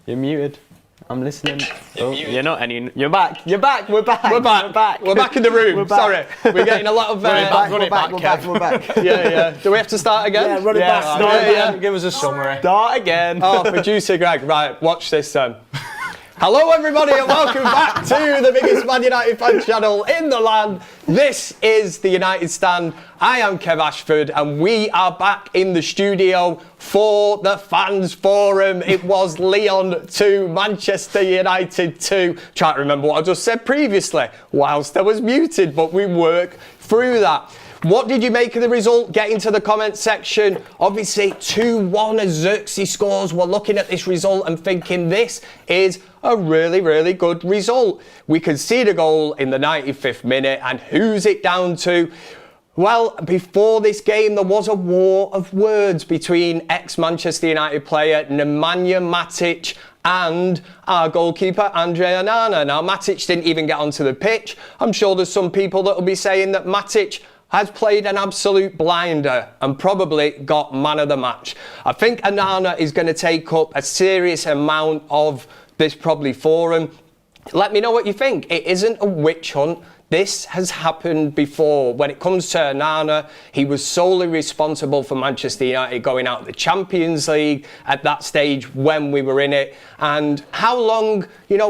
You're muted. I'm listening. You're not any. You're back. You're back. We're back. We're back. We're back in the room. Sorry. We're getting a lot of. We're back. Yeah. Do we have to start again? Yeah, run it back. Start again. Give us a summary. Start again. Oh, producer Greg. Right, watch this then. Hello everybody and welcome back to the biggest Man United fan channel in the land. This is the United Stand. I am Kev Ashford and we are back in the studio for the Fans Forum. It was Lyon 2, Manchester United 2. Trying to remember what I just said previously whilst I was muted, but we work through that. What did you make of the result? Get into the comment section. Obviously 2-1 as Xerxes scores. We're looking at this result and thinking this is a really, really good result. We concede a goal in the 95th minute, and who's it down to? Well, before this game, there was a war of words between ex-Manchester United player Lyon Match and our goalkeeper, Onana. Now, Matic didn't even get onto the pitch. I'm sure there's some people that will be saying that Matic has played an absolute blinder and probably got man of the match. I think Onana is going to take up a serious amount of this probably forum. Let me know what you think. It isn't a witch hunt. This has happened before. When it comes to Onana, he was solely responsible for Manchester United going out of the Champions League at that stage when we were in it. And how long,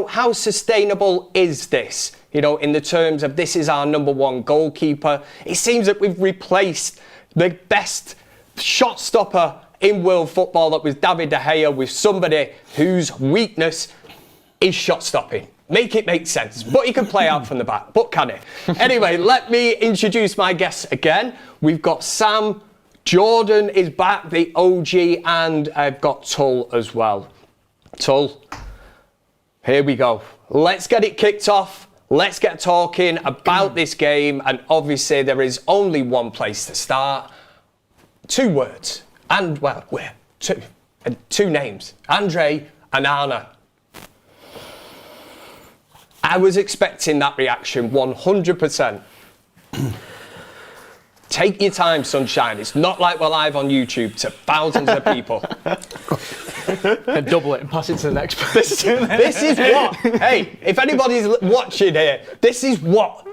how sustainable is this? In the terms of this is our number one goalkeeper. It seems that we've replaced the best shot stopper in world football, that was David De Gea, with somebody whose weakness is shot stopping. Make it make sense. But he can play out from the back. But can he? Anyway, let me introduce my guests again. We've got Sam, Jordan is back, the OG, and I've got Tull as well. Tull, here we go. Let's get it kicked off. Let's get talking about this game. And obviously there is only one place to start. Two words. And, well, we're two names. Andre Onana. I was expecting that reaction 100%. Take your time, sunshine. It's not like we're live on YouTube to thousands of people. And double it and pass it to the next person. This is what, hey, if anybody's watching here, this is what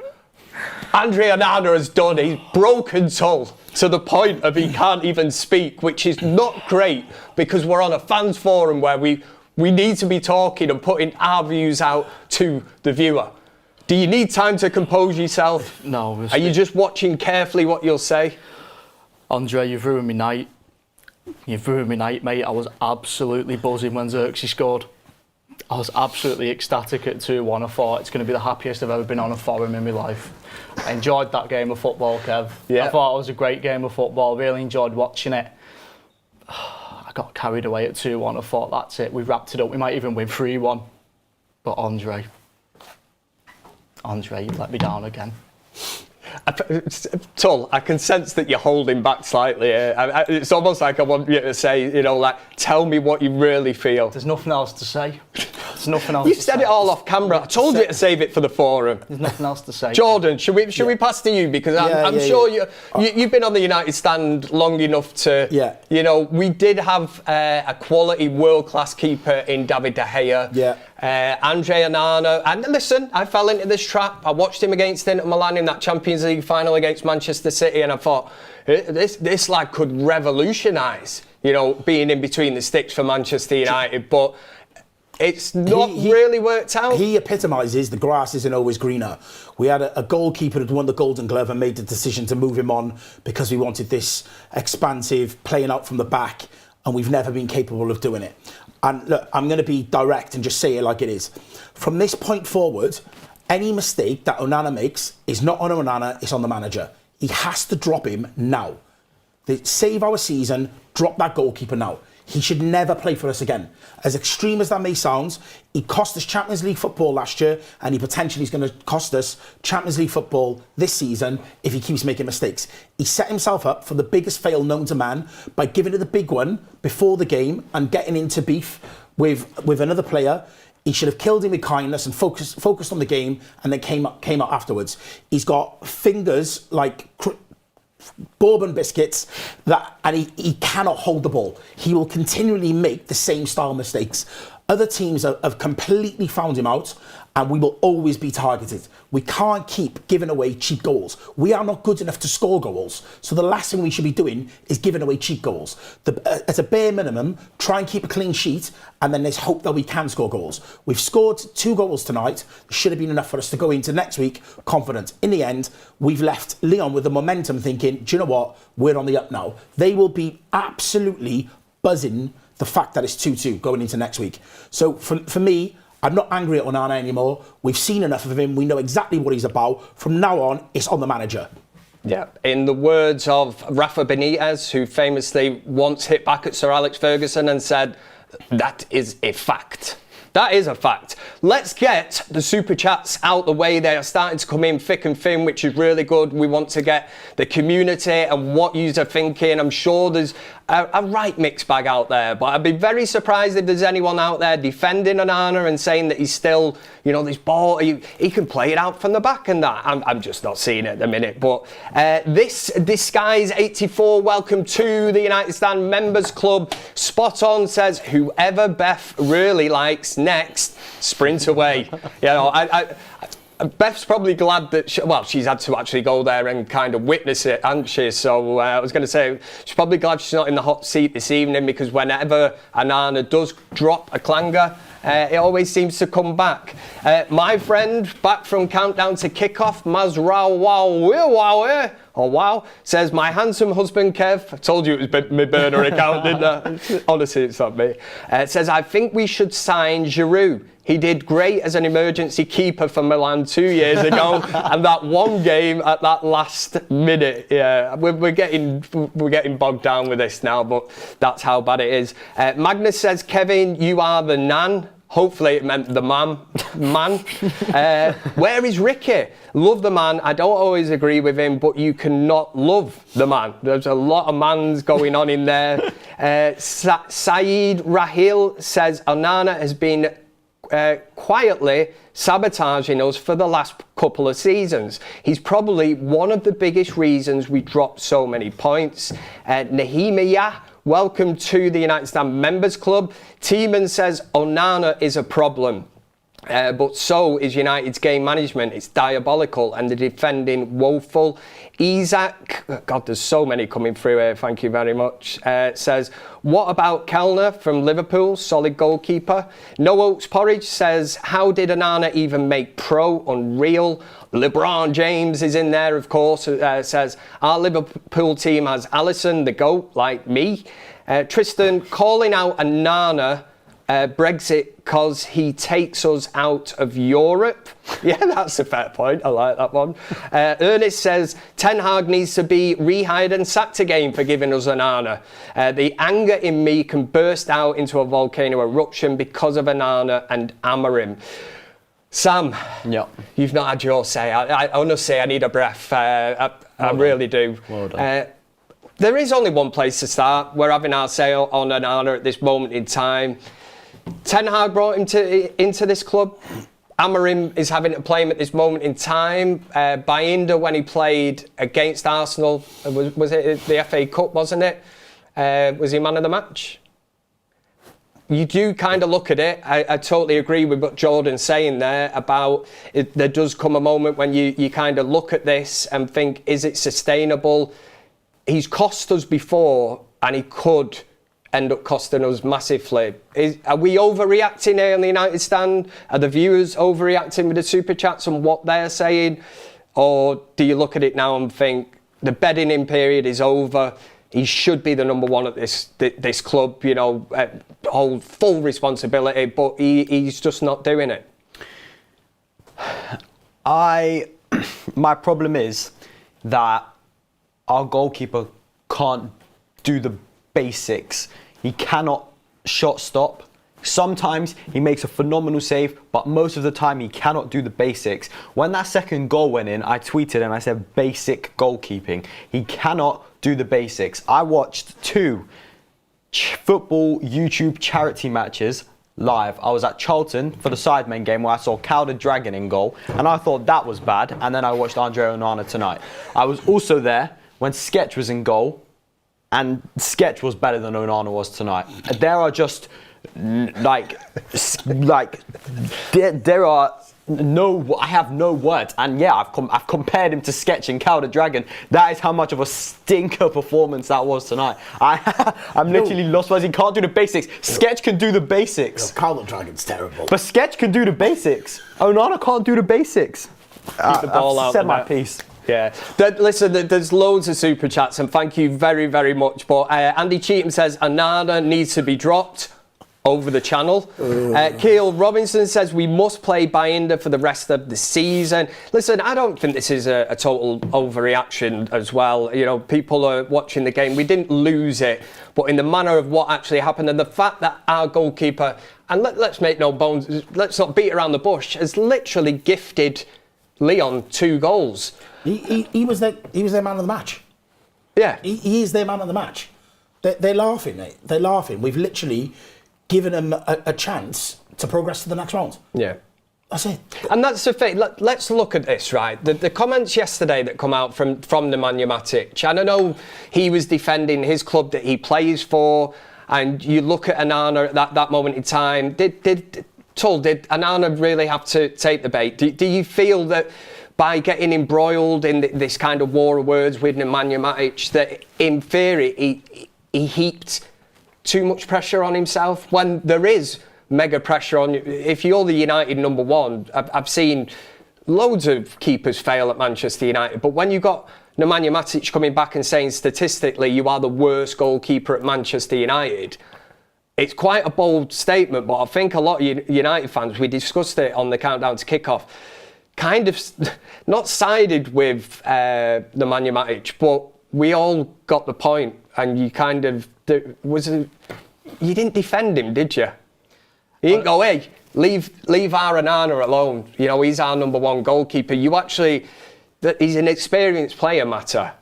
Andre Onana has done. He's broken Tull to the point of he can't even speak, which is not great because we're on a fans forum where we need to be talking and putting our views out to the viewer. Do you need time to compose yourself? No. Are you just watching carefully what you'll say? Andre, you've ruined my night. You've ruined my night, mate. I was absolutely buzzing when Xerxes scored. I was absolutely ecstatic at 2-1. I thought it's going to be the happiest I've ever been on a forum in my life. I enjoyed that game of football, Kev. Yeah. I thought it was a great game of football. Really enjoyed watching it. I got carried away at 2-1. I thought, that's it. We've wrapped it up. We might even win 3-1. But Andre, you let me down again. Tull, I can sense that you're holding back slightly. It's almost like I want you to say, tell me what you really feel. There's nothing else to say. There's nothing else You to said say. it all off camera. I told you to save it for the forum. There's nothing else to say. Jordan, should we pass to you? Because I'm sure you've bene on the United Stand long enough to, we did have a quality world-class keeper in David De Gea. Yeah. Andre Onana, and listen, I fell into this trap. I watched him against Inter Milan in that Champions League final against Manchester City, and I thought, this lad could revolutionise, being in between the sticks for Manchester United, but it's not really worked out. He epitomises the grass isn't always greener. We had a goalkeeper who'd won the Golden Glove and made the decision to move him on because we wanted this expansive playing out from the back, and we've never been capable of doing it. And look, I'm going to be direct and just say it like it is. From this point forward, any mistake that Onana makes is not on Onana, it's on the manager. He has to drop him now. Save our season, drop that goalkeeper now. He should never play for us again. As extreme as that may sound, he cost us Champions League football last year, and he potentially is going to cost us Champions League football this season if he keeps making mistakes. He set himself up for the biggest fail known to man by giving it the big one before the game and getting into beef with another player. He should have killed him with kindness and focused on the game, and then came out afterwards. He's got fingers like bourbon biscuits, and he cannot hold the ball. He will continually make the same style mistakes. Other teams have completely found him out, and we will always be targeted. We can't keep giving away cheap goals. We are not good enough to score goals. So the last thing we should be doing is giving away cheap goals. At a bare minimum, try and keep a clean sheet, and then there's hope that we can score goals. We've scored 2 goals tonight. It should have been enough for us to go into next week confident. In the end, we've left Lyon with the momentum thinking, do you know what? We're on the up now. They will be absolutely buzzing the fact that it's 2-2 going into next week. So for me, I'm not angry at Onana anymore. We've seen enough of him. We know exactly what he's about. From now on, it's on the manager. Yeah, in the words of Rafa Benitez, who famously once hit back at Sir Alex Ferguson and said, that is a fact. That is a fact. Let's get the super chats out the way. They are starting to come in thick and thin, which is really good. We want to get the community and what you are thinking. I'm sure there's a right mixed bag out there, but I'd be very surprised if there's anyone out there defending Onana and saying that he's still, this ball, he can play it out from the back and that. I'm just not seeing it at the minute. But this Disguise 84, welcome to the United Stand Members Club. Spot on says, whoever Beth really likes next, sprint away. Beth's probably glad that she's had to actually go there and kind of witness it, hasn't she? So I was going to say she's probably glad she's not in the hot seat this evening, because whenever Onana does drop a clanger, it always seems to come back. My friend, back from countdown to kickoff, wow, says, my handsome husband Kev, I told you it was my burner account, didn't I? Honestly, it's not me. Says, I think we should sign Giroud. He did great as an emergency keeper for Milan 2 years ago, and that one game at that last minute, yeah, we're getting bogged down with this now, but that's how bad it is. Magnus says, Kevin, you are the nan. Hopefully it meant the man. Where is Ricky? Love the man. I don't always agree with him, but you cannot love the man. There's a lot of mans going on in there. Saeed Rahil says, Onana has been quietly sabotaging us for the last couple of seasons. He's probably one of the biggest reasons we dropped so many points. Nehemiah, welcome to the United Stand Members Club. Tiemann says Onana is a problem. But so is United's game management. It's diabolical, and the defending woeful. Isaac, God, there's so many coming through here, thank you very much, says, what about Kellner from Liverpool, solid goalkeeper? No Oats Porridge says, how did Onana even make pro? Unreal. LeBron James is in there, of course, says, our Liverpool team has Alisson, the GOAT, like me. Tristan, calling out Onana, Brexit because he takes us out of Europe. Yeah, that's a fair point. I like that one. Ernest says, Ten Hag needs to be rehired and sacked again for giving us Onana. The anger in me can burst out into a volcano eruption because of Onana and Amorim. Sam, you've not had your say. I honestly, I need a breath. I really do. Well done. There is only one place to start. We're having our say on Onana at this moment in time. Ten Hag brought him into this club. Amorim is having to play him at this moment in time. Bayinda, when he played against Arsenal, was it the FA Cup, wasn't it? Was he man of the match? You do kind of look at it. I totally agree with what Jordan's saying there about there does come a moment when you kind of look at this and think, is it sustainable? He's cost us before, and he could end up costing us massively. Are we overreacting here on the United Stand? Are the viewers overreacting with the super chats and what they're saying? Or do you look at it now and think the bedding in period is over? He should be the number one at this club, hold full responsibility, but he's just not doing it. My problem is that our goalkeeper can't do the basics. He cannot shot stop. Sometimes he makes a phenomenal save, but most of the time he cannot do the basics. When that second goal went in, I tweeted and I said basic goalkeeping. He cannot do the basics. I watched 2 football YouTube charity matches live. I was at Charlton for the Sidemen game where I saw Cal the Dragon in goal, and I thought that was bad, and then I watched Andre Onana tonight. I was also there when Sketch was in goal, and Sketch was better than Onana was tonight. There are just like there are no. I have no words, and yeah, I've compared him to Sketch and Cow the Dragon. That is how much of a stinker performance that was tonight. I'm literally lost words. He can't do the basics. Sketch can do the basics. Cow the Dragon's terrible. But Sketch can do the basics. Onana can't do the basics. Keep the ball I've out said the my net. piece. Yeah. Listen, there's loads of super chats, and thank you very, very much. But Andy Cheatham says Onana needs to be dropped over the channel. Keel Robinson says we must play Bayinda for the rest of the season. Listen, I don't think this is a total overreaction as well. You know, people are watching the game. We didn't lose it, but in the manner of what actually happened and the fact that our goalkeeper, and let's make no bones, let's not beat around the bush, has literally gifted Lyon 2 goals. He was their man of the match. Yeah. He is their man of the match. They're laughing, mate. They're laughing. We've literally given them a chance to progress to the next round. Yeah. That's it. And that's the thing. Let's look at this, right? The comments yesterday that come out from Nemanja Matic, and I know he was defending his club that he plays for, and you look at Onana at that moment in time. Did Onana really have to take the bait? Do you feel that by getting embroiled in this kind of war of words with Nemanja Matic, that in theory he heaped too much pressure on himself when there is mega pressure on you? If you're the United number one, I've seen loads of keepers fail at Manchester United, but when you got Nemanja Matic coming back and saying statistically you are the worst goalkeeper at Manchester United, it's quite a bold statement. But I think a lot of United fans, we discussed it on the countdown to kickoff, kind of not sided with Nemanja Matic, but we all got the point, and you kind of you didn't defend him, did you? You didn't go, hey, leave our Onana alone. You know, he's our number one goalkeeper. You actually, he's an experienced player, Matic,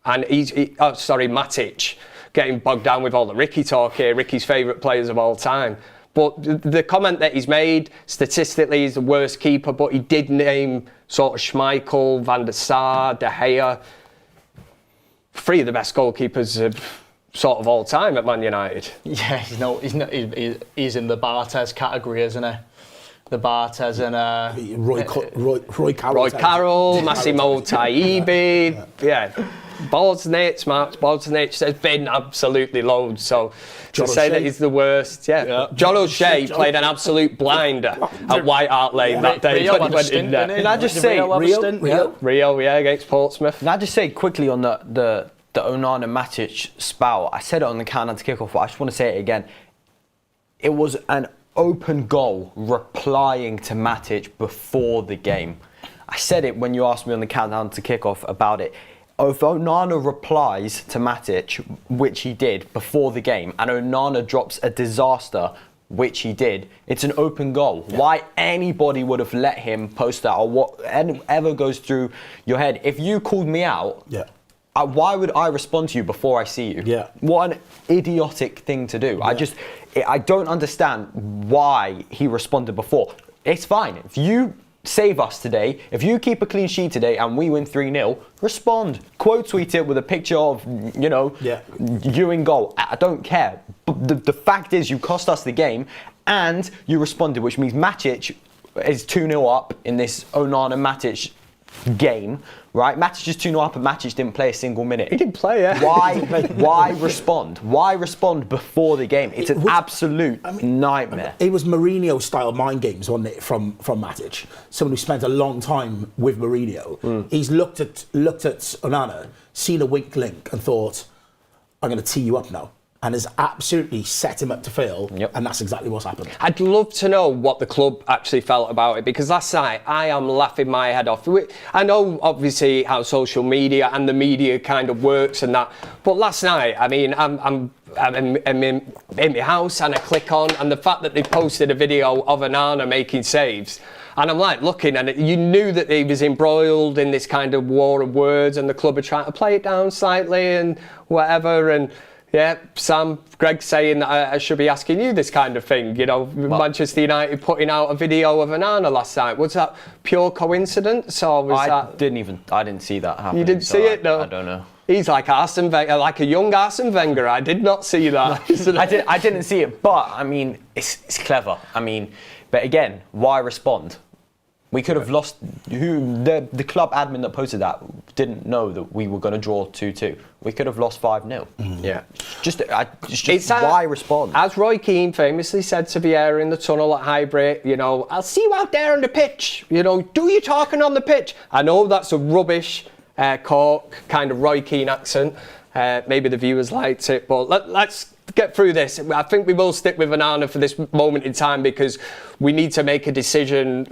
and Matic, getting bogged down with all the Ricky talk here. Ricky's favourite players of all time. But the comment that he's made, statistically, he's the worst keeper, but he did name sort of Schmeichel, Van der Sar, De Gea, 3 of the best goalkeepers of sort of all time at Man United. Yeah, he's in the Barthez category, isn't he? The Barthez and Roy Carroll. Roy Carroll, Massimo Taibbi, yeah. Mark Bolsnich, there's been absolutely loads. So to say that he's the worst, yeah. John O'Shea played an absolute blinder at White Hart Lane that day. Rio had a stint, didn't he? Can I just say, Rio, against Portsmouth. Can I just say quickly on the Onana Matic spout? I said it on the countdown to kickoff, but I just want to say it again. It was an open goal replying to Matic before the game. I said it when you asked me on the countdown to kickoff about it. If Onana replies to Matic, which he did before the game, and Onana drops a disaster, which he did, it's an open goal. Yeah. Why anybody would have let him post that, or whatever goes through your head. If you called me out, why would I respond to you before I see you? Yeah. What an idiotic thing to do. Yeah. I don't understand why he responded before. It's fine. If you save us today, if you keep a clean sheet today and we win 3-0, respond. Quote tweet it with a picture of, you in goal. I don't care. But the fact is you cost us the game and you responded, which means Matic is 2-0 up in this Onana Matic game, right? Matic is 2-0 up and Matic didn't play a single minute. He didn't play, yeah. Why respond? Why respond before the game? It's an absolute nightmare. It was Mourinho-style mind games, wasn't it, from Matic? Someone who spent a long time with Mourinho. He's looked at Onana, seen a weak link and thought, I'm going to tee you up now. And has absolutely set him up to fail, and that's exactly what's happened. I'd love to know what the club actually felt about it, because last night I am laughing my head off. I know obviously how social media and the media kind of works and that, but last night, I mean, I'm in my house and I click on, and the fact that they posted a video of Onana making saves, and I'm like looking, and you knew that he was embroiled in this kind of war of words, and the club are trying to play it down slightly and whatever, and yeah, Greg saying that I should be asking you this kind of thing. You know, Manchester United putting out a video of Onana last night. Was that pure coincidence, or was that? I didn't see that happen. You didn't see it, no? I don't know. He's like Arsene Wenger, like a young Arsene Wenger. I did not see that. I didn't see it, but I mean, it's clever. I mean, but again, why respond? We could have lost. The club admin that posted that didn't know that we were going to draw 2-2. We could have lost 5-0. Yeah. Just why respond? As Roy Keane famously said to Vieira in the tunnel at Highbury, you know, I'll see you out there on the pitch. You know, do you talking on the pitch? I know that's a rubbish Cork kind of Roy Keane accent. Maybe the viewers liked it, but let's get through this. I think we will stick with Onana for this moment in time because we need to make a decision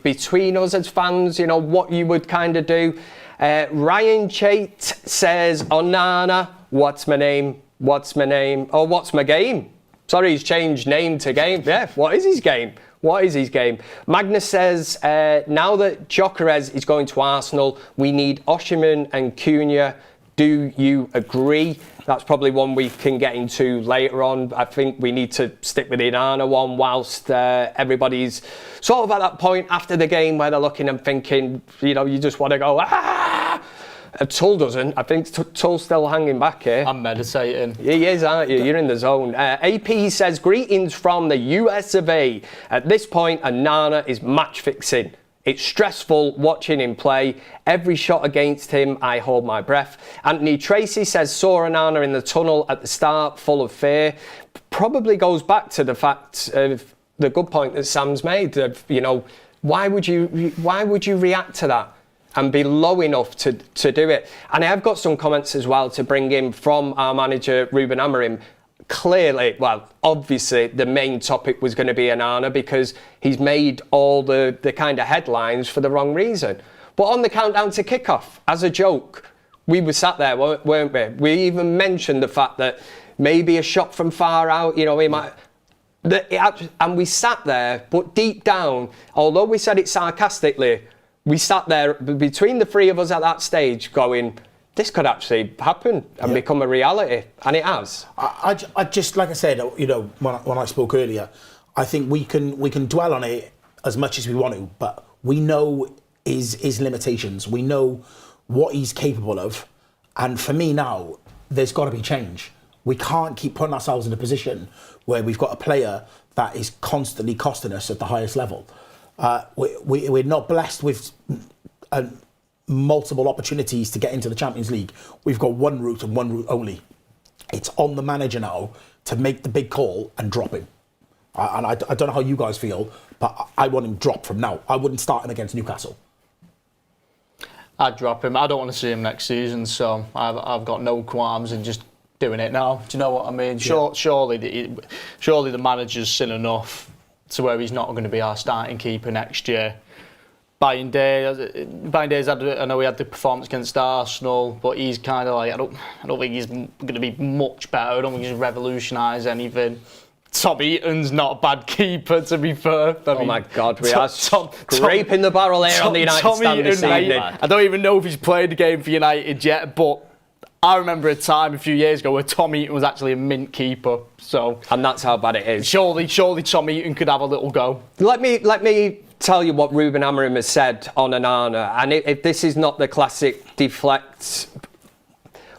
between us as fans, you know, what you would kind of do. Ryan Chait says, Onana, what's my name? What's my name? Oh, what's my game? Sorry, he's changed name to game. Yeah, what is his game? What is his game? Magnus says, now that Gyökeres is going to Arsenal, we need Osimhen and Cunha. Do you agree? That's probably one we can get into later on. I think we need to stick with the Onana one whilst everybody's sort of at that point after the game where they're looking and thinking, you know, you just want to go, ah! Tull doesn't. I think Tull's still hanging back here. I'm meditating. He is, aren't you? You're in the zone. AP says, greetings from the US of A. At this point, Onana is match fixing. It's stressful watching him play. Every shot against him, I hold my breath. Anthony Tracy says, saw Onana in the tunnel at the start, full of fear. Probably goes back to the fact of the good point that Sam's made of, you know, why would you react to that and be low enough to do it? And I have got some comments as well to bring in from our manager, Ruben Amorim. Clearly, well, obviously, the main topic was going to be Onana because he's made all the kind of headlines for the wrong reason. But on the countdown to kickoff, as a joke, we were sat there, weren't we? We even mentioned the fact that maybe a shot from far out, you know, he might... And we sat there, but deep down, although we said it sarcastically, we sat there between the three of us at that stage going... this could actually happen and become a reality, and it has. I just, like I said, you know, when I spoke earlier, I think we can dwell on it as much as we want to, but we know his limitations. We know what he's capable of, and for me now, there's got to be change. We can't keep putting ourselves in a position where we've got a player that is constantly costing us at the highest level. We're not blessed with multiple opportunities to get into the Champions League. We've got one route and one route only. It's on the manager now to make the big call and drop him. And I don't know how you guys feel, but I want him dropped from now. I wouldn't start him against Newcastle. I'd drop him. I don't want to see him next season, so I've got no qualms in just doing it now. Do you know what I mean? Surely the manager's seen enough to where he's not going to be our starting keeper next year. Bayern Days, I know he had the performance against Arsenal, but he's kind of like, I don't think he's going to be much better. I don't think he's revolutionise anything. Tom Eaton's not a bad keeper, to be fair. My God, we are scraping the barrel here on the United stand this evening. I don't even know if he's played a game for United yet, but I remember a time a few years ago where Tom Eaton was actually a mint keeper. And that's how bad it is. Surely Tom Eaton could have a little go. Let me tell you what Ruben Amorim has said on Onana, and if this is not the classic deflect,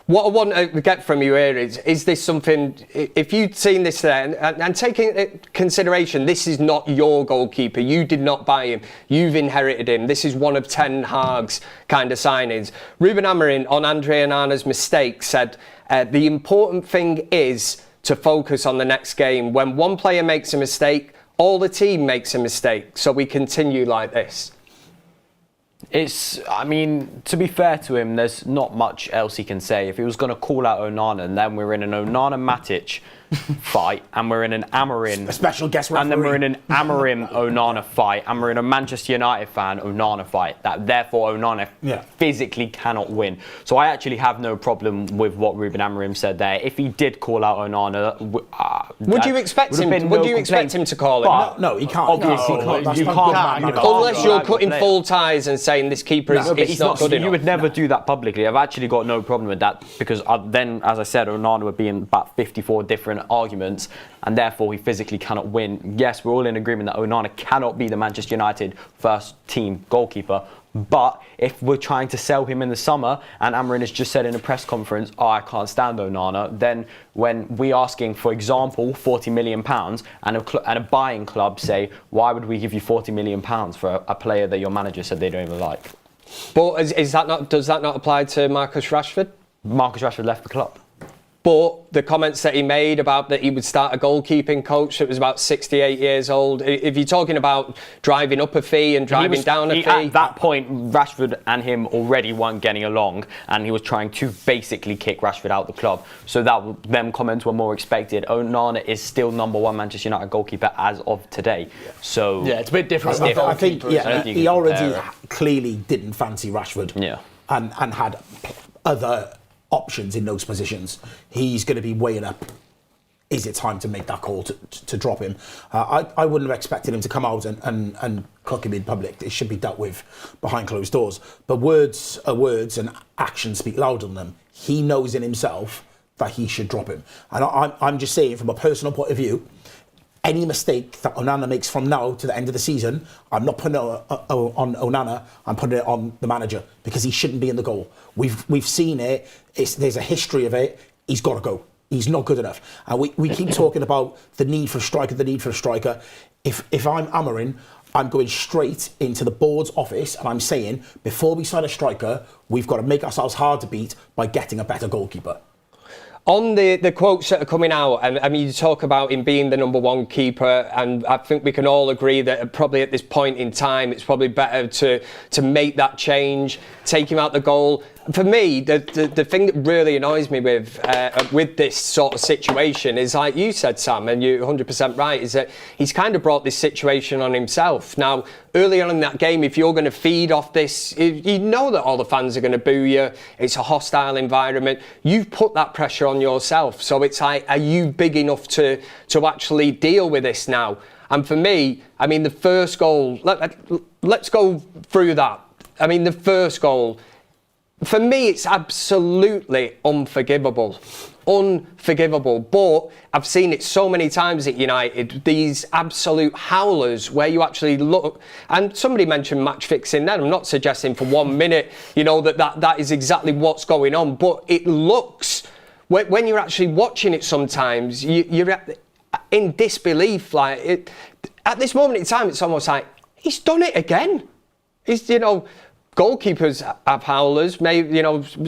what I want to get from you here is this something, if you'd seen this there, and taking into consideration, this is not your goalkeeper, you did not buy him, you've inherited him, this is one of Ten Hag's kind of signings. Ruben Amorim on Andre Onana's mistake said, the important thing is to focus on the next game. When one player makes a mistake, all the team makes a mistake, so we continue like this. I mean, to be fair to him, there's not much else he can say. If he was going to call out Onana, and then we're in an Onana-Matic fight, and we're in an Amorim... a special guest referee. And then we're in an Amorim-Onana fight, and we're in a Manchester United fan Onana fight. That therefore Onana physically cannot win. So I actually have no problem with what Ruben Amorim said there. If he did call out Onana... would you expect him to call it? No, he can't. Obviously, you can't. Unless you're cutting full ties and saying this keeper is not good enough. You would never do that publicly. I've actually got no problem with that because then, as I said, Onana would be in about 54 different arguments and therefore he physically cannot win. Yes, we're all in agreement that Onana cannot be the Manchester United first team goalkeeper, But if we're trying to sell him in the summer, and Amarin has just said in a press conference, oh, I can't stand Onana, then when we asking, for example, £40 million, and a buying club say, why would we give you £40 million for a player that your manager said they don't even like? But does that not apply to Marcus Rashford? Marcus Rashford left the club. But the comments that he made about that he would start a goalkeeping coach that was about 68 years old, if you're talking about driving up a fee and driving down a fee... At that point, Rashford and him already weren't getting along, and he was trying to basically kick Rashford out of the club. So them comments were more expected. Onana is still #1 Manchester United goalkeeper as of today. So yeah, it's a bit different. I think he already clearly didn't fancy Rashford. Yeah. And had other options in those positions. He's going to be weighing up, is it time to make that call to drop him? I wouldn't have expected him to come out and cook him in public. It should be dealt with behind closed doors. But words are words and actions speak louder than them. He knows in himself that he should drop him. And I'm just saying, from a personal point of view, any mistake that Onana makes from now to the end of the season, I'm not putting it on Onana, I'm putting it on the manager, because he shouldn't be in the goal. We've seen it, there's a history of it, he's got to go. He's not good enough. And we keep talking about the need for a striker, If I'm Amarin, I'm going straight into the board's office and I'm saying, before we sign a striker, we've got to make ourselves hard to beat by getting a better goalkeeper. On the quotes that are coming out, and I mean, you talk about him being the #1 keeper, and I think we can all agree that probably at this point in time, it's probably better to make that change, take him out the goal. For me, the thing that really annoys me with this sort of situation is, like you said, Sam, and you're 100% right, is that he's kind of brought this situation on himself. Now, early on in that game, if you're going to feed off this, you know that all the fans are going to boo you. It's a hostile environment. You've put that pressure on yourself. So it's like, are you big enough to actually deal with this now? And for me, I mean, the first goal, let's go through that. I mean, the first goal, for me, it's absolutely unforgivable. Unforgivable. But I've seen it so many times at United, these absolute howlers where you actually look, and somebody mentioned match fixing then. I'm not suggesting for 1 minute, that is exactly what's going on, but it looks, when you're actually watching it sometimes, you're in disbelief. Like, at this moment in time, it's almost like, he's done it again. He's, goalkeepers have howlers, maybe,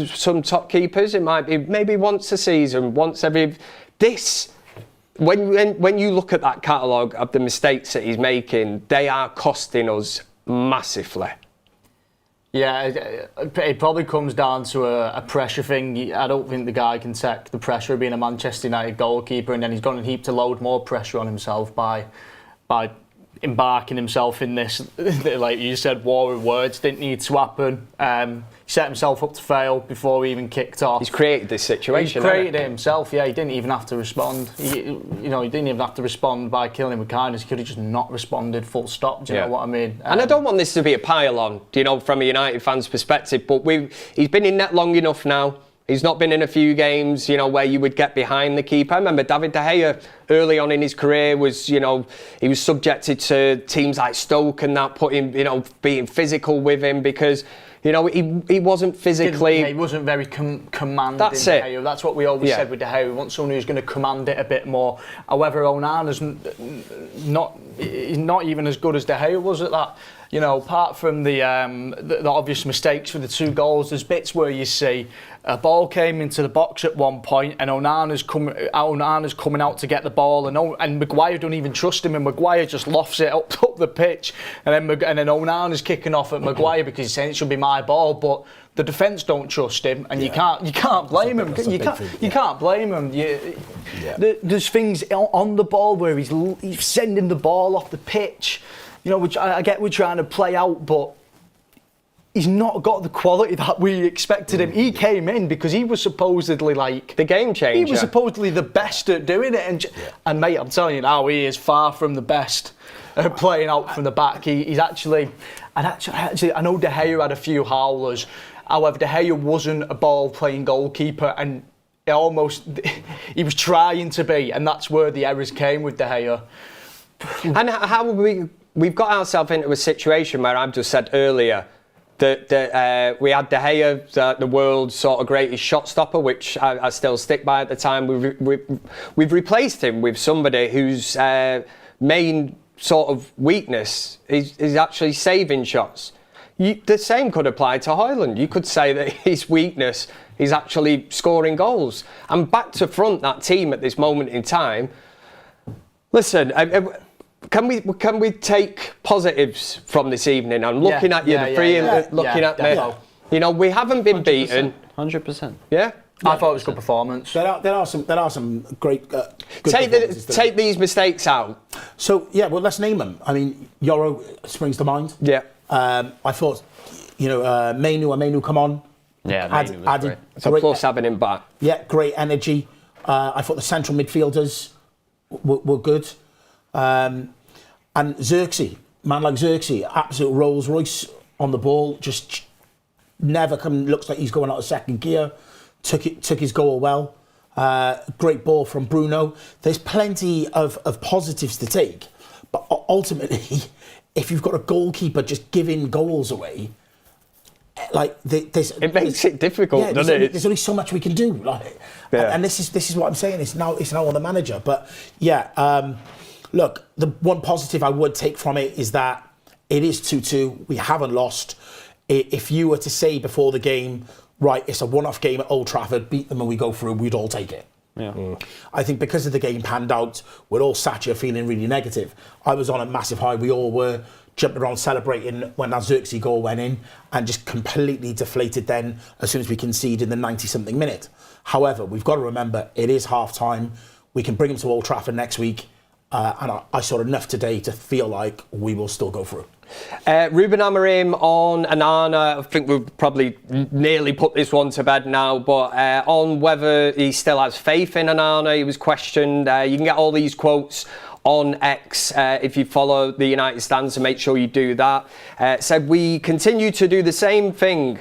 some top keepers, it might be maybe once a season, once every... This, when you look at that catalogue of the mistakes that he's making, they are costing us massively. Yeah, it probably comes down to a pressure thing. I don't think the guy can take the pressure of being a Manchester United goalkeeper, and then he's going to heap to load more pressure on himself by embarking himself in this, like you said, war of words. Didn't need to happen. He set himself up to fail before we even kicked off. He's created this situation. He's created it himself. Yeah, he didn't even have to respond. He didn't even have to respond by killing him with kindness. He could have just not responded. Full stop. Do you know what I mean? And I don't want this to be a pile-on, from a United fan's perspective. But he's been in net long enough now. He's not been in a few games, where you would get behind the keeper. I remember David De Gea early on in his career was, he was subjected to teams like Stoke and that, being physical with him because, he wasn't physically... He wasn't very commanding. That's it. De Gea. That's what we always said with De Gea. We want someone who's going to command it a bit more. However, Onana's not even as good as De Gea was at that. Apart from the obvious mistakes for the 2 goals, there's bits where you see a ball came into the box at one point and Onana's coming out to get the ball and Maguire don't even trust him, and Maguire just lofts it up the pitch, and then Onana's kicking off at Maguire because he's saying it should be my ball, but the defence don't trust him, and you can't blame him. You can't blame him. There's things on the ball where he's sending the ball off the pitch. Which I get we're trying to play out, but he's not got the quality that we expected him. He came in because he was supposedly like... the game changer. He was supposedly the best at doing it. And mate, I'm telling you now, he is far from the best at playing out from the back. He's actually... And actually, I know De Gea had a few howlers. However, De Gea wasn't a ball-playing goalkeeper, and he was trying to be, and that's where the errors came with De Gea. And how we've got ourselves into a situation where I've just said earlier, We had De Gea, the world's sort of greatest shot stopper, which I still stick by at the time. We've replaced him with somebody whose main sort of weakness is actually saving shots. The same could apply to Højlund. You could say that his weakness is actually scoring goals. And back to front, that team at this moment in time. Listen, can we take positives from this evening? I'm looking at you, the three, looking at me. You know, we haven't been 100%, beaten. 100%. Yeah. I thought it was a good performance. There are some great. Good Take these mistakes out. So yeah, well, let's name them. I mean, Euro springs to mind. Yeah. I thought, Mainu come on. Yeah, Mainu was great. It's a plus having him back. Yeah, great energy. I thought the central midfielders were good. And Xerxes, man like Xerxes, absolute Rolls Royce on the ball, just never looks like he's going out of second gear. Took his goal well. Great ball from Bruno. There's plenty of positives to take, but ultimately, if you've got a goalkeeper just giving goals away, it makes it difficult, doesn't it? There's only so much we can do. And this is what I'm saying. It's now on the manager. But yeah, look, the one positive I would take from it is that it is 2-2. We haven't lost. If you were to say before the game, right, it's a one-off game at Old Trafford, beat them and we go through, we'd all take it. Yeah. I think because of the game panned out, we're all sat here feeling really negative. I was on a massive high. We all were jumping around celebrating when that Xerxes goal went in, and just completely deflated then as soon as we conceded in the 90-something minute. However, we've got to remember, it is half-time. We can bring them to Old Trafford next week. And I saw enough today to feel like we will still go through. Ruben Amorim on Onana, I think we've probably nearly put this one to bed now, but on whether he still has faith in Onana, he was questioned. You can get all these quotes on X if you follow the United Stand, so make sure you do that. Said, we continue to do the same thing.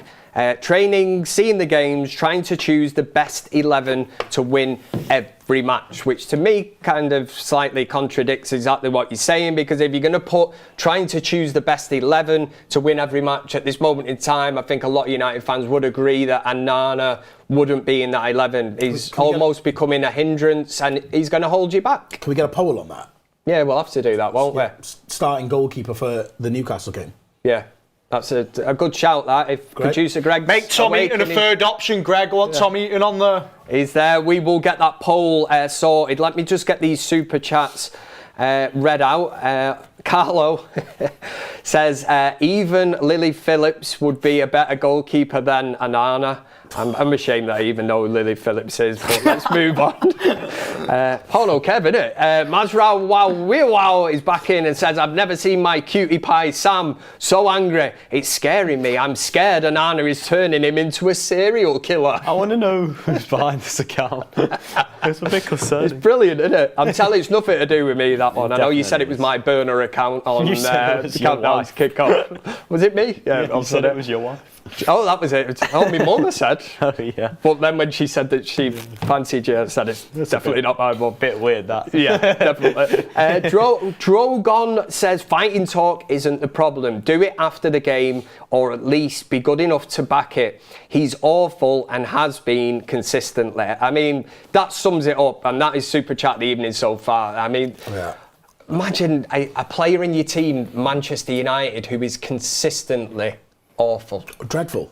Training, seeing the games, trying to choose the best 11 to win every match, which to me kind of slightly contradicts exactly what you're saying, because if you're going to put trying to choose the best 11 to win every match at this moment in time, I think a lot of United fans would agree that Onana wouldn't be in that 11. He's almost becoming a hindrance and he's going to hold you back. Can we get a poll on that? Yeah, we'll have to do that, won't we? Starting goalkeeper for the Newcastle game. Yeah. That's a good shout, that. If producer Greg... Make Tom Eaton a third option, Greg. I want Tom Eaton on there. He's there. We will get that poll sorted. Let me just get these super chats read out. Carlo says, even Lily Phillips would be a better goalkeeper than Onana. I'm ashamed that I even know who Lily Phillips is, but let's move on. Polo Kev, innit? Mazra Wow is back in and says, I've never seen my cutie pie Sam so angry. It's scaring me. I'm scared Onana is turning him into a serial killer. I want to know who's behind this account. It's a bit concerning. It's brilliant, isn't it? I'm telling you, it's nothing to do with me, that one. I know you said it was my burner account on Countdown to Kick Off. Was it me? Yeah, you said it was your wife. Oh, that was it. Oh, my mum said. Oh, yeah. But then when she said that she fancied you, I said it's definitely not my mum. Bit weird, that. Yeah, definitely. Drogon says fighting talk isn't the problem. Do it after the game, or at least be good enough to back it. He's awful and has been consistently. I mean, that sums it up, and that is Super Chat the evening so far. I mean... Yeah. Imagine a player in your team, Manchester United, who is consistently awful. Dreadful.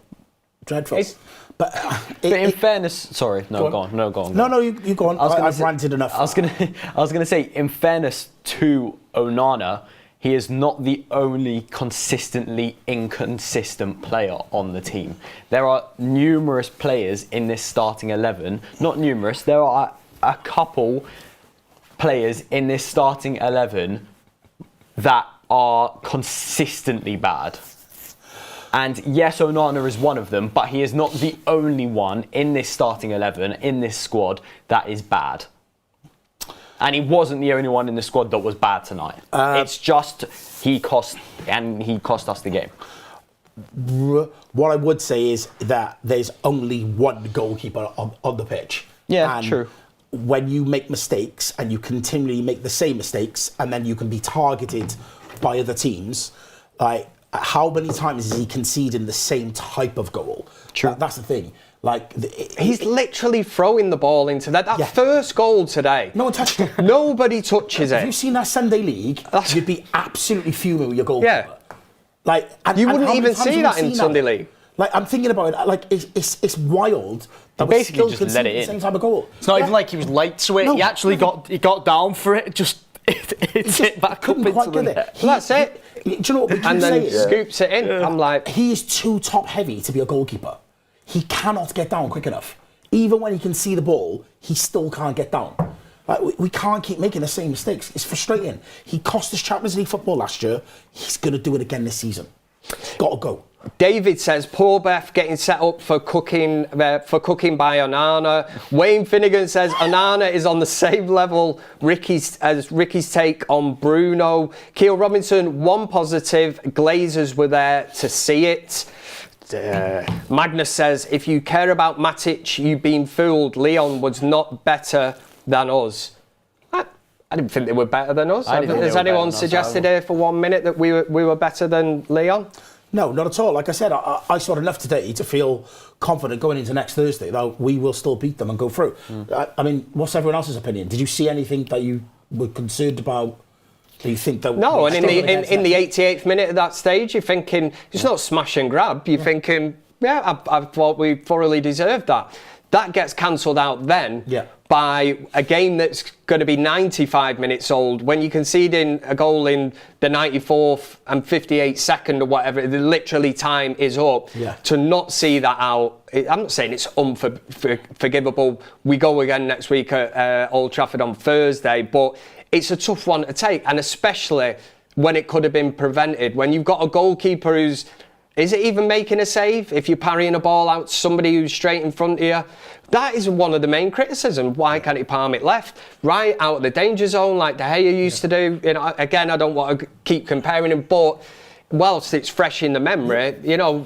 But in fairness, sorry, go on. No, you go on. I've ranted enough. I was gonna say, in fairness to Onana, he is not the only consistently inconsistent player on the team. There are numerous players in this starting 11. Not numerous. There are a couple players in this starting 11 that are consistently bad. And yes, Onana is one of them, but he is not the only one in this starting 11, in this squad, that is bad. And he wasn't the only one in the squad that was bad tonight. It's just he cost us the game. What I would say is that there's only one goalkeeper on the pitch. Yeah, true. When you make mistakes and you continually make the same mistakes, and then you can be targeted by other teams, like how many times is he conceding the same type of goal? True. That's the thing. Like He's literally throwing the ball into that first goal today. no one touched it. Nobody touches If it. you've seen that Sunday league, you'd be absolutely fuming with your goalkeeper. Yeah. Like You and wouldn't how many even times see have we that in seen Sunday League. Like I'm thinking about it. Like it's wild. That we're basically still just let conceding it the in. same type of goal. It's not even like he was late to it. No, he actually got down for it. Just it's it back up couldn't into quite the get net. it. Well, that's it. Do you know what we keep And then saying? scoops it in. I'm like, He is too top heavy to be a goalkeeper. He cannot get down quick enough. Even when he can see the ball, he still can't get down. Like we can't keep making the same mistakes. It's frustrating. He cost us Champions League football last year. He's going to do it again this season. Got to go. David says, poor Beth getting set up for cooking by Onana. Wayne Finnegan says, Onana is on the same level as Ricky's take on Bruno. Keel Robinson, one positive. Glazers were there to see it. Magnus says, if you care about Matic, you've been fooled. Lyon was not better than us. I didn't think they were better than us. I didn't think they Has were better anyone than us suggested either. here for 1 minute that we were better than Lyon? No, not at all. Like I said, I saw enough today to feel confident going into next Thursday that we will still beat them and go through. I mean, what's everyone else's opinion? Did you see anything that you were concerned about? Do you think that? No, we're and struggling in against the next- 88th minute of that stage, you're thinking, it's not smash and grab. You're thinking, I thought we thoroughly deserved that. That gets cancelled out then by a game that's going to be 95 minutes old. When you're conceding a goal in the 94th and 58th second or whatever, literally time is up. To not see that out, I'm not saying it's unforgivable. We go again next week at Old Trafford on Thursday, but it's a tough one to take, and especially when it could have been prevented. When you've got a goalkeeper who's, is it even making a save if you're parrying a ball out to somebody who's straight in front of you? That is one of the main criticisms. Why can't he palm it left? Right out of the danger zone like De Gea used to do. You know, again, I don't want to keep comparing him, but whilst it's fresh in the memory, you know,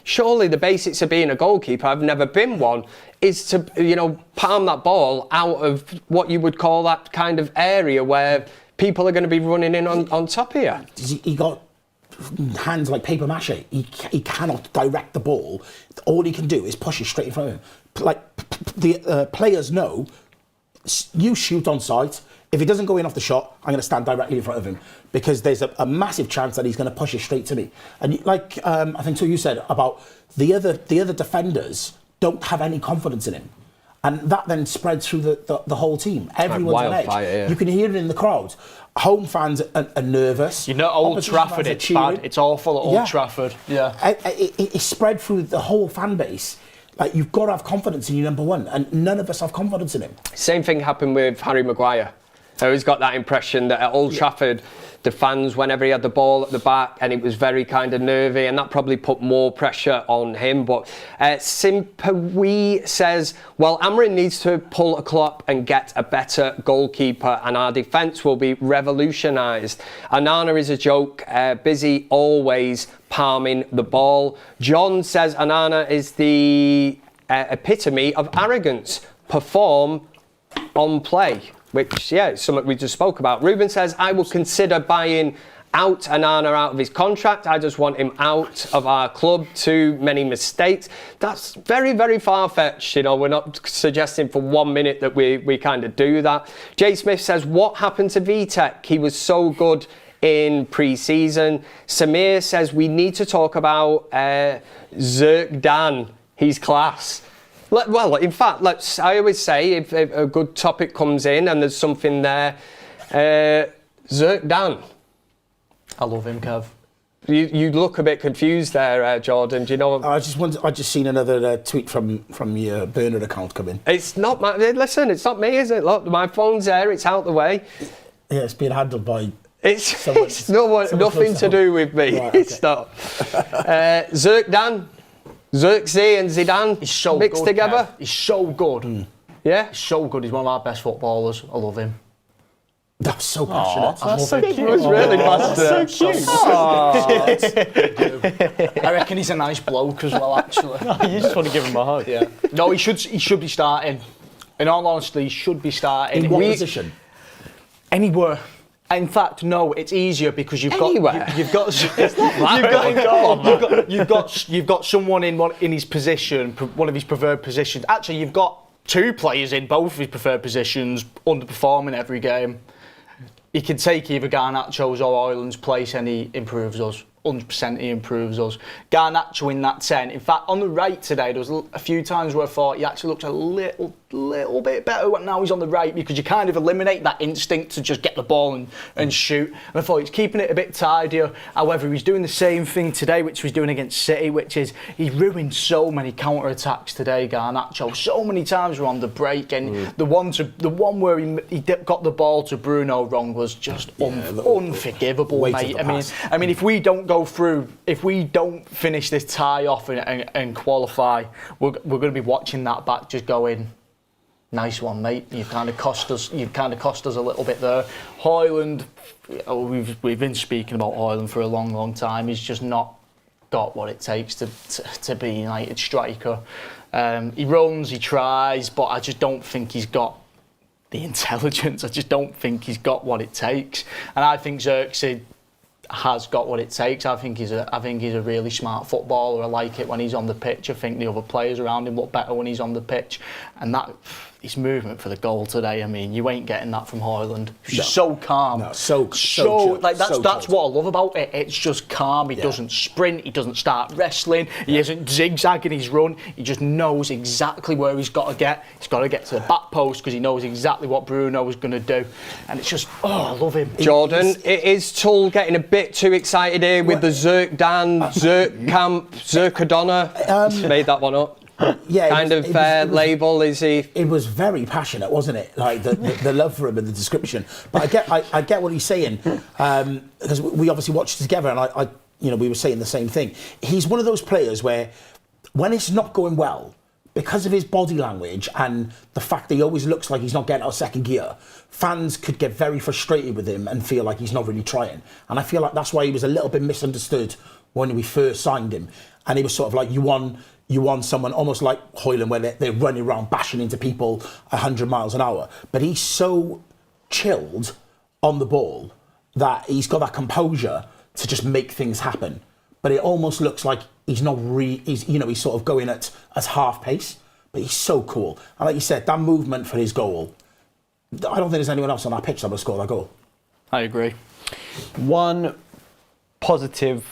surely the basics of being a goalkeeper, I've never been one, is to, you know, palm that ball out of what you would call that kind of area where people are going to be running in on top of you. He got hands like paper mache. He cannot direct the ball. All he can do is push it straight in front of him. Like the players know, you shoot on sight. If he doesn't go in off the shot, I'm going to stand directly in front of him because there's a massive chance that he's going to push it straight to me. And like I think you said about the other defenders don't have any confidence in him. And that then spreads through the whole team. Everyone's on edge. wildfire, yeah. You can hear it in the crowd. Home fans are nervous. You know, Old Opposition Trafford, fans are it's cheering. bad. It's awful at Old Trafford. Yeah. It's spread through the whole fan base. Like, you've got to have confidence in your number one, and none of us have confidence in him. Same thing happened with Harry Maguire. I always got that impression that at Old Trafford, the fans, whenever he had the ball at the back, and it was very kind of nervy, and that probably put more pressure on him. But Simpewi says, well, Amarin needs to pull a Klopp and get a better goalkeeper, and our defence will be revolutionised. Onana is a joke, busy always palming the ball. John says Onana is the epitome of arrogance. Perform on play. Which, yeah, is something we just spoke about. Ruben says, I will consider buying out Onana out of his contract. I just want him out of our club. Too many mistakes. That's very, very far-fetched. You know, we're not suggesting for 1 minute that we kind of do that. Jay Smith says, what happened to Vitek? He was so good in pre-season. Samir says, we need to talk about Zerkdan. He's class. Well, in fact, I always say if a good topic comes in and there's something there, Zerkdan. I love him, Kev. You look a bit confused there, Jordan. Do you know? I just seen another tweet from your burner account come in. It's not my. Listen, it's not me, is it? Look, my phone's there. It's out the way. Yeah, it's being handled by. It's someone nothing to do with me. Right, okay. It's not. Zerkdan. Zirkzee and Zidane He's so mixed good, together. Kev. He's so good. Yeah. He's so good. He's one of our best footballers. I love him. That was so passionate. That's so cute. It was really That's so cute. I reckon he's a nice bloke as well, actually. You just want to give him a hug. Yeah. No, he should be starting. In all honesty, he should be starting. In what position? Anywhere. In fact, no, it's easier because you've Anywhere. got you've got you've got someone in his position, one of his preferred positions. Actually, you've got two players in both of his preferred positions underperforming every game. He can take either Garnacho's or Højlund's place and he improves us. 100% he improves us. Garnacho in that 10. In fact, on the right today, there was a few times where I thought he actually looked a little bit better now he's on the right, because you kind of eliminate that instinct to just get the ball and shoot. And I thought he's keeping it a bit tidier. However, he's doing the same thing today, which he was doing against City, which is he ruined so many counter-attacks today, Garnacho. So many times we're on the break, and the one where he got the ball to Bruno wrong was just unforgivable, mate. I mean, if we don't go through, if we don't finish this tie off and qualify, we're going to be watching that back, just going, nice one, mate. You've kind of cost us a little bit there. Højlund, we've been speaking about Højlund for a long time. He's just not got what it takes to be a United striker. He runs, he tries, but I just don't think he's got the intelligence. I just don't think he's got what it takes. And I think Xerxes has got what it takes. I think he's a really smart footballer. I like it when he's on the pitch. I think the other players around him look better when he's on the pitch. And that his movement for the goal today, I mean, you ain't getting that from Højlund. He's just so calm. No, so like that's so what I love about it. It's just calm. He doesn't sprint. He doesn't start wrestling. He isn't zigzagging his run. He just knows exactly where he's got to get. He's got to get to the back post because he knows exactly what Bruno is going to do. And it's just, I love him. Jordan, is Tull getting a bit too excited here with the Zerkdan, Zerkkamp, Zerkadonna? Made that one up. Yeah, label, is he? It was very passionate, wasn't it? Like the love for him and the description. But I get what he's saying, because we obviously watched it together, and we were saying the same thing. He's one of those players where, when it's not going well, because of his body language and the fact that he always looks like he's not getting out of second gear, fans could get very frustrated with him and feel like he's not really trying. And I feel like that's why he was a little bit misunderstood when we first signed him. And he was sort of like, you want someone almost like Højlund, where they're running around bashing into people 100 miles an hour. But he's so chilled on the ball that he's got that composure to just make things happen. But it almost looks like he's not he's sort of going at half pace, but he's so cool. And like you said, that movement for his goal, I don't think there's anyone else on that pitch that would score that goal. I agree. One positive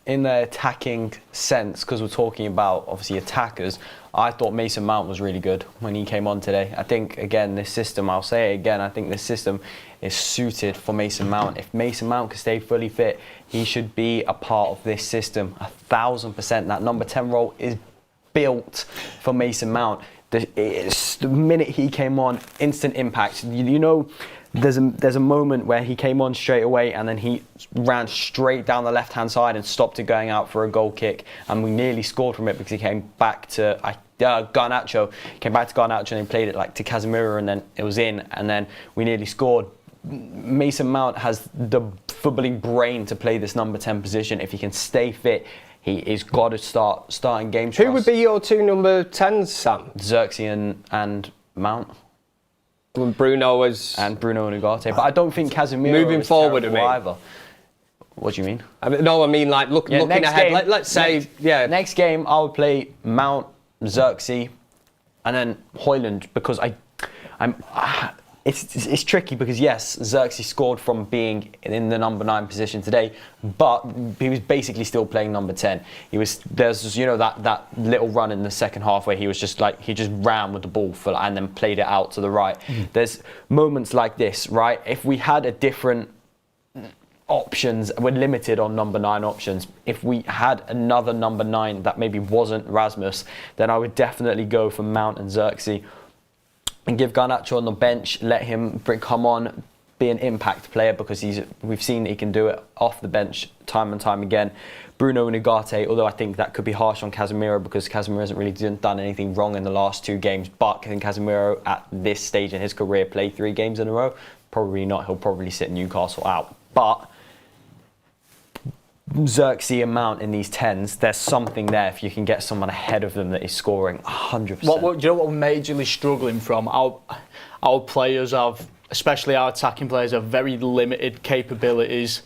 in the attacking sense, because we're talking about obviously attackers, I thought Mason Mount was really good when he came on today. I think, again, this system, I'll say it again, I think this system is suited for Mason Mount. If Mason Mount can stay fully fit, he should be a part of this system 1,000%. That number 10 role is built for Mason Mount. The minute he came on, instant impact. There's a moment where he came on straight away and then he ran straight down the left-hand side and stopped it going out for a goal kick, and we nearly scored from it because he came back to Garnacho. Came back to Garnacho and he played it like to Casemiro, and then it was in, and then we nearly scored. Mason Mount has the footballing brain to play this number 10 position. If he can stay fit, he is got to starting games. Who would be your two number 10s, Sam? Xerxes and Mount. Bruno and Ugarte, but I don't think Casemiro moving is forward either. What do you mean? I mean like looking ahead. Game, let's say next game I would play Mount, Xerxes, and then Højlund, because it's tricky because yes, Xerxes scored from being in the number 9 position today, but he was basically still playing number 10. There's that little run in the second half where he was just like, he just ran with the ball and then played it out to the right. There's moments like this, right? If we had a different options, we're limited on number 9 options. If we had another number 9 that maybe wasn't Rasmus, then I would definitely go for Mount and Xerxes and give Garnacho on the bench, let him come on, be an impact player, because we've seen that he can do it off the bench time and time again. Bruno and Ugarte, although I think that could be harsh on Casemiro because Casemiro hasn't really done anything wrong in the last 2 games, but can Casemiro at this stage in his career play 3 games in a row? Probably not. He'll probably sit Newcastle out. But Xerxes and Mount in these 10s, there's something there if you can get someone ahead of them that is scoring 100%. Do you know what we're majorly struggling from? Our players have especially our attacking players, have very limited capabilities.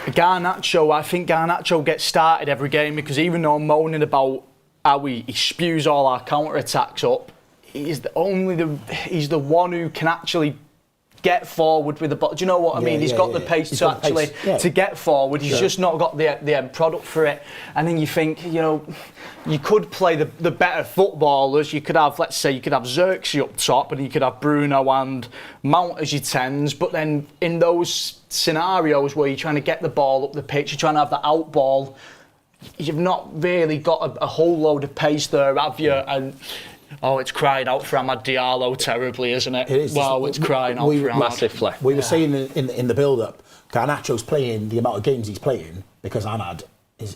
Garnacho, I think Garnacho gets started every game because even though I'm moaning about how he spews all our counter-attacks up, he's the one who can actually get forward with the ball. Do you know what I mean? He's got the pace to actually to get forward. He's just not got the end product for it. And then you think, you could play the better footballers. You could have, let's say, Xerxes up top, and you could have Bruno and Mount as your 10s. But then in those scenarios where you're trying to get the ball up the pitch, you're trying to have the out ball, you've not really got a whole load of pace there, have you? And it's crying out for Amad Diallo terribly, isn't it? It is. Wow, it's crying out for Amad. Massively. We were saying in the build-up, Garnacho's playing the amount of games he's playing because Amad is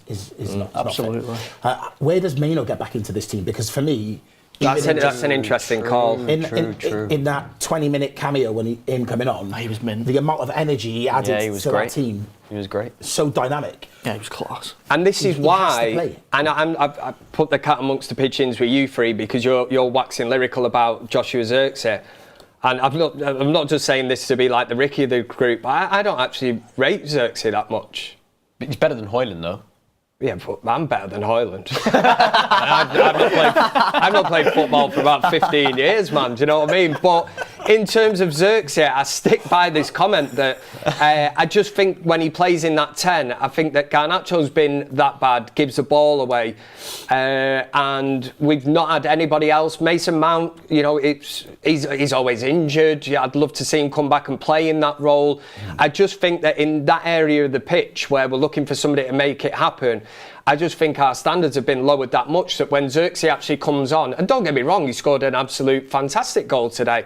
not absolutely. Not fit. Where does Maino get back into this team? Because for me, that's an interesting call. In that 20-minute cameo when him coming on, he was mint. The amount of energy he added to that team. He was great. So dynamic. Yeah, he was class. And this is why, and I put the cat amongst the pigeons with you three because you're waxing lyrical about Joshua Zirkzee. And I'm not just saying this to be like the Ricky of the group. I don't actually rate Zirkzee that much. He's better than Højlund, though. Yeah, but I'm better than Højlund. I've not played football for about 15 years, man. Do you know what I mean? But in terms of Zirkzee, I stick by this comment that I just think when he plays in that 10, I think that Garnacho's been that bad, gives the ball away, and we've not had anybody else. Mason Mount, he's always injured. Yeah, I'd love to see him come back and play in that role. I just think that in that area of the pitch where we're looking for somebody to make it happen, I just think our standards have been lowered that much that when Zirkzee actually comes on, and don't get me wrong, he scored an absolute fantastic goal today,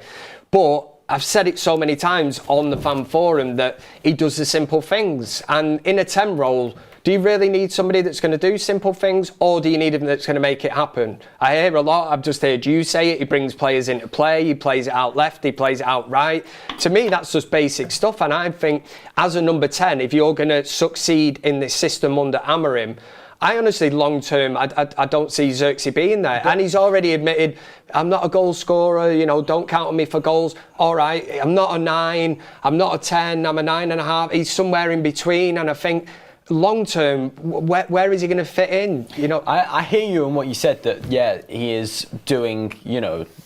but I've said it so many times on the fan forum that he does the simple things, and in a 10 role, do you really need somebody that's going to do simple things, or do you need him that's going to make it happen? I hear a lot, I've just heard you say it, he brings players into play, he plays it out left, he plays it out right. To me, that's just basic stuff, and I think as a number 10, if you're going to succeed in this system under Amorim, I honestly, long term, I don't see Zirkzee being there. And he's already admitted, I'm not a goal scorer, don't count on me for goals. All right, I'm not a 9, I'm not a 10, I'm a 9.5. He's somewhere in between, and I think long term, where is he going to fit in? I hear you on what you said that, he is doing,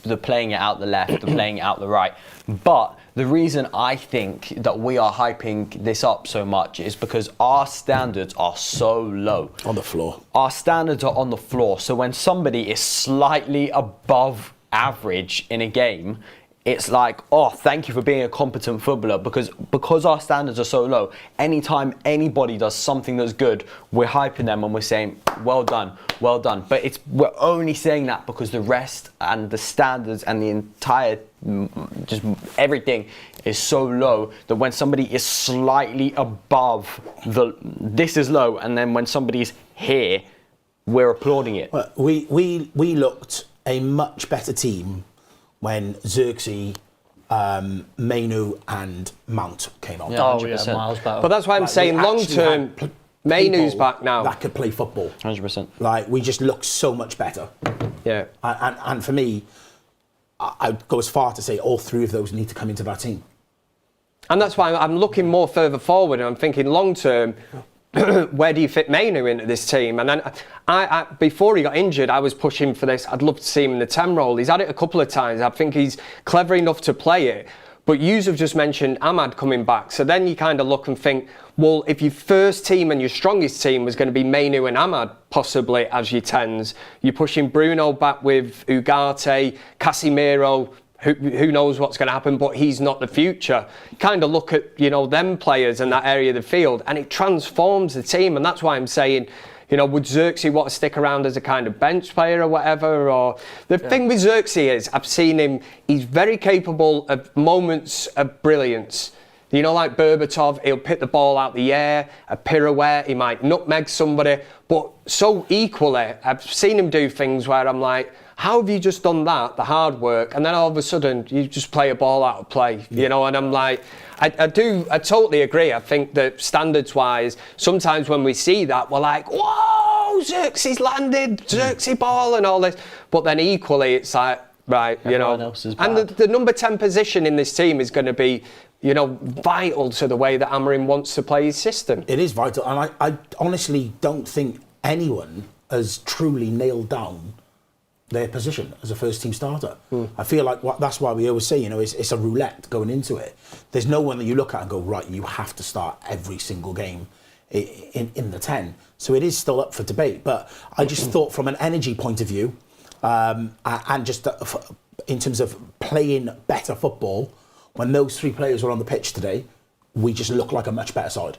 the playing it out the left, the playing it out the right. But the reason I think that we are hyping this up so much is because our standards are so low. On the floor. Our standards are on the floor. So when somebody is slightly above average in a game, it's like, thank you for being a competent footballer, because our standards are so low. Anytime anybody does something that's good, we're hyping them and we're saying, well done. But we're only saying that because the rest and the standards and the entire, just everything is so low that when somebody is slightly above this is low, and then when somebody's here, we're applauding it. Well, we looked a much better team when Zirkzee, Mainu and Mount came on. Oh, yeah, miles better. But that's why I'm saying long term, Mainu's back now. That could play football. 100%. We just look so much better. Yeah. And for me, I'd go as far to say all three of those need to come into that team. And that's why I'm looking more further forward, and I'm thinking long term, where do you fit Mainu into this team? And then I before he got injured, I was pushing for this. I'd love to see him in the 10 role. He's had it a couple of times. I think he's clever enough to play it. But yous have just mentioned Amad coming back. So then you kind of look and think, well, if your first team and your strongest team was going to be Mainu and Amad, possibly as your 10s, you're pushing Bruno back with Ugarte, Casemiro. Who knows what's going to happen, but he's not the future. Kind of look at, them players in that area of the field, and it transforms the team. And that's why I'm saying, would Zirkzee want to stick around as a kind of bench player or whatever? Or the thing with Zirkzee is, I've seen him, he's very capable of moments of brilliance. Like Berbatov, he'll pick the ball out the air, a pirouette, he might nutmeg somebody, but so equally, I've seen him do things where I'm like, how have you just done that, the hard work, and then all of a sudden you just play a ball out of play, and I'm like, I totally agree. I think that standards-wise, sometimes when we see that, we're like, whoa, Zirkzee's landed, Zirkzee ball and all this, but then equally it's like, right? Everyone else is and bad. the number 10 position in this team is going to be, vital to the way that Amorim wants to play his system. It is vital, and I honestly don't think anyone has truly nailed down their position as a first-team starter. I feel like that's why we always say, it's a roulette going into it. There's no one that you look at and go, right, you have to start every single game in the 10. So it is still up for debate. But I just thought from an energy point of view, and just in terms of playing better football, when those three players were on the pitch today, we just look like a much better side.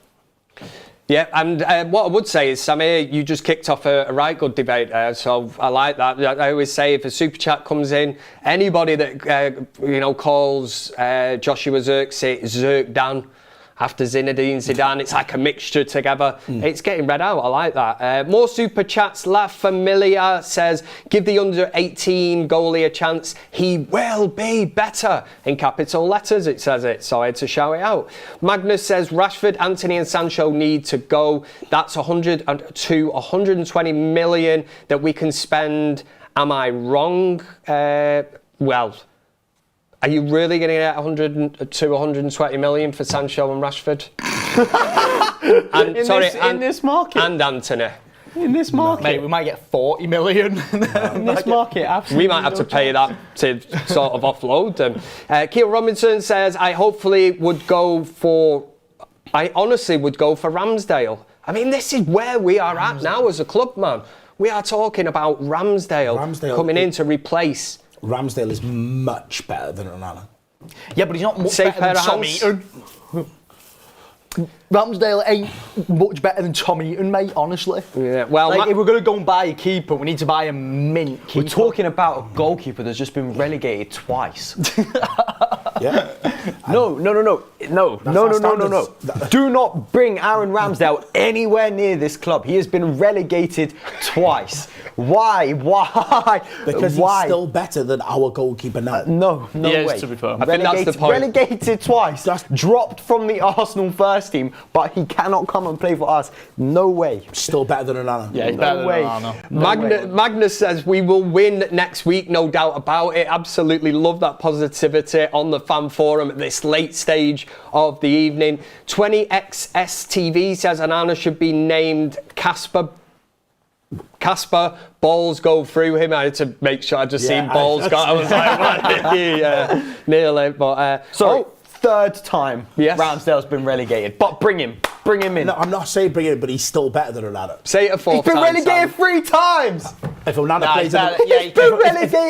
Yeah, and what I would say is, Samir, you just kicked off a right good debate there, so I like that. I always say if a super chat comes in, anybody that calls Joshua Zirk Dan after Zinedine Zidane, it's like a mixture together. It's getting read out. I like that. More super chats. La Familia says, give the under 18 goalie a chance. He will be better. In capital letters, it says it. So I had to shout it out. Magnus says, Rashford, Anthony and Sancho need to go. That's 100 to 120 million that we can spend. Am I wrong? Well, are you really going to get 100 to 120 million for Sancho and Rashford? In this market? And Anthony. In this market? Mate, we might get 40 million. In this market, absolutely. We might have to pay that to sort of offload them. Keil Robinson says, I honestly would go for Ramsdale. I mean, this is where we are at now as a club, man. We are talking about Ramsdale coming in to replace. Ramsdale is much better than Onana. Yeah, but he's not much Safe better than pair of Tom hands. Eaton. Ramsdale ain't much better than Tom Eaton, mate, honestly. Yeah, well, if we're going to go and buy a keeper, we need to buy a mint keeper. We're talking about a goalkeeper that's just been relegated twice. Yeah. No. Do not bring Aaron Ramsdale anywhere near this club. He has been relegated twice. Why? Because he's still better than our goalkeeper now. No He way. is, to be fair. I think that's the point. Relegated twice. Dropped from the Arsenal first team, but he cannot come and play for us. No way. Still better than Onana. Yeah, he's better way. than Onana. Magnus says we will win next week, no doubt about it. Absolutely love that positivity on the fan forum at this late stage of the evening. 20XSTV says Onana should be named Casper. Balls go through him. I had to make sure I just seen balls go. I was like, nearly. But third time Ramsdale's been relegated. But bring him in. No, I'm not saying bring him in, but he's still better than Onana. say it a fourth He's been time, relegated Sam. 3 times. If Onana plays Relegated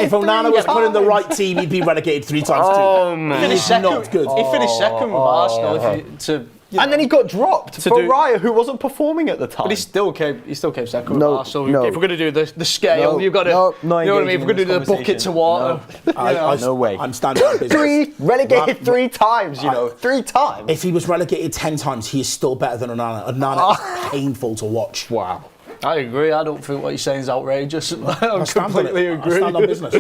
if Onana was put in the 3 right team, he'd be relegated 3 times Oh, too. man. He's not good. He finished second with Arsenal. And then he got dropped for Raya, who wasn't performing at the time. But he still came second No, with Arsenal. no. If we're going to do the scale, No, you've got to, no, you know what I mean? If we're going to do the engaging in bucket this to water. No way. I'm standing on business. Relegated 3 times, 3 times. If he was relegated 10 times, he is still better than Onana. Onana is painful to watch. Wow. I agree. I don't think what you're saying is outrageous. I I stand on it. completely I agree. stand on business.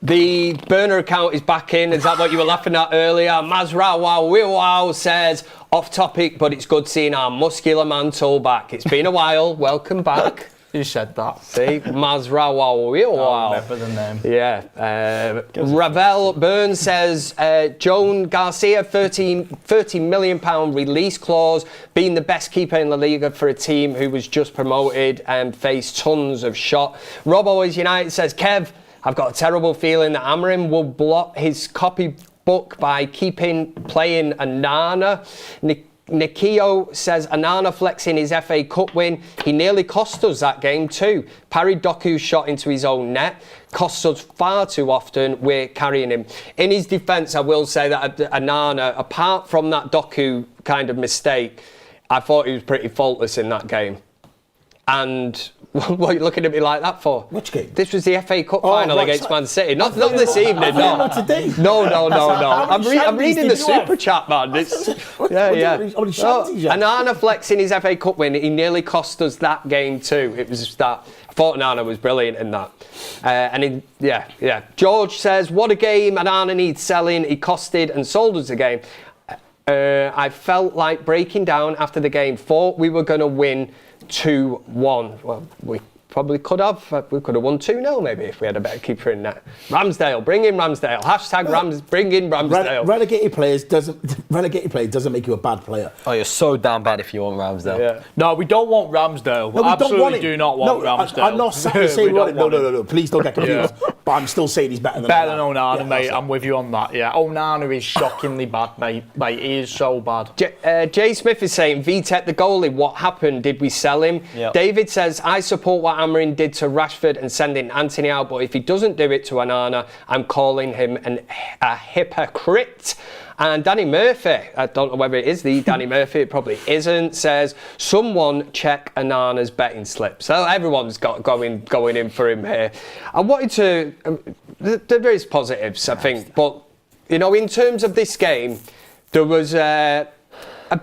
The burner account is back in. Is that what you were laughing at earlier? Mazrawa says, off topic, but it's good seeing our muscular man Toll back. It's been a while. Welcome back. You said that. See, Mazrawa. I remember the name. Yeah. Ravel Burns says, Joan Garcia, £30 million release clause, being the best keeper in La Liga for a team who was just promoted and faced tons of shot. Rob Always United says, Kev, I've got a terrible feeling that Amorim will block his copybook by playing Onana. Nikio says Onana flexing his FA Cup win. He nearly cost us that game too. Parried Doku's shot into his own net. Costs us far too often. We're carrying him. In his defence, I will say that Onana, apart from that Doku kind of mistake, I thought he was pretty faultless in that game. And what are you looking at me like that for? Which game? This was the FA Cup final right, against sorry. Man City. Not this evening, no. Not today. No. How many I'm reading the shanties did you have? super chat, man. It's, How many shanties you had? Onana flexing his FA Cup win. He nearly cost us that game too. It was just that. I thought Onana was brilliant in that. George says, what a game. Onana needs selling. He costed and sold us the game. I felt like breaking down after the game. Thought we were going to win 2-1. Well, we probably could have. We could have won 2-0 maybe if we had a better keeper in net. Ramsdale, bring in Ramsdale. # bring in Ramsdale. Relegated player doesn't make you a bad player. Oh, you're so down bad if you want Ramsdale. Yeah. No, we don't want Ramsdale. No, We we don't want absolutely him. do not want Ramsdale. I'm not sat here saying We don't want him. no. Please don't get confused. But I'm still saying he's better than Better than Onana, Yeah, mate. that's I'm with you on that. Yeah, Onana is shockingly bad, mate. Mate, he is so bad. Jay Smith is saying, VTech the goalie, what happened? Did we sell him? Yep. David says, I support what Amarin did to Rashford and sending Anthony out, but if he doesn't do it to Onana, I'm calling him a hypocrite. And Danny Murphy, I don't know whether it is the Danny Murphy, it probably isn't, says, someone check Onana's betting slip. So everyone's got going in for him here. I wanted to, there is positives, I think, but, you know, in terms of this game, there was a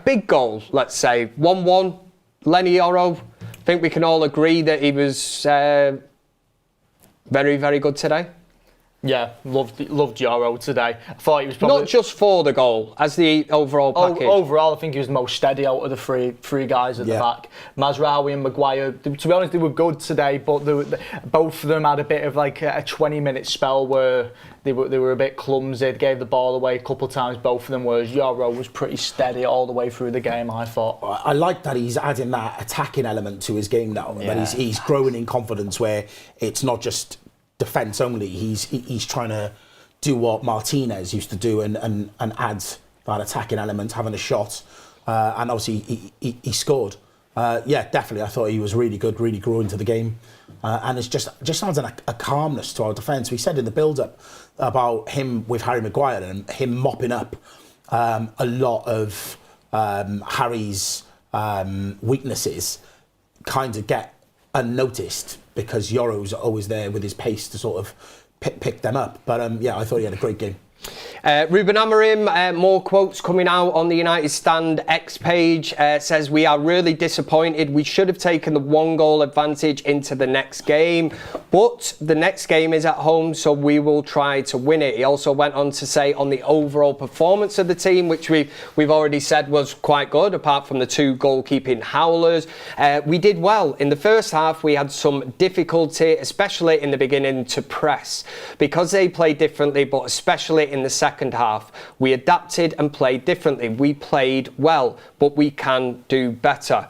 big goal, let's say, 1-1, Lenny Yoro. I think we can all agree that he was very, very good today. Yeah, loved Yoro today. I thought he was probably... Not just for the goal, as the overall package. Overall, I think he was the most steady out of the three guys at the back. Mazraoui and Maguire, to be honest, they were good today, but both of them had a bit of like a 20-minute spell where they were a bit clumsy, gave the ball away a couple of times, both of them, whereas Yoro was pretty steady all the way through the game, I thought. I like that he's adding that attacking element to his game now, that he's growing in confidence where it's not just defence only. He's trying to do what Martinez used to do and add that attacking element, having a shot, and obviously he scored. Yeah, definitely. I thought he was really good, really grew into the game, and it's just adds a calmness to our defence. We said in the build-up about him with Harry Maguire and him mopping up a lot of Harry's weaknesses, kind of get unnoticed because Yoro's always there with his pace to sort of pick them up. But yeah, I thought he had a great game. Ruben Amorim, more quotes coming out on the United Stand X page, says, we are really disappointed. We should have taken the 1-goal advantage into the next game, but the next game is at home, so we will try to win it. He also went on to say on the overall performance of the team, which we've already said was quite good, apart from the 2 goalkeeping howlers. We did well. In the first half, we had some difficulty, especially in the beginning, to press, because they played differently, but especially in the second half, we adapted and played differently. We played well, but we can do better.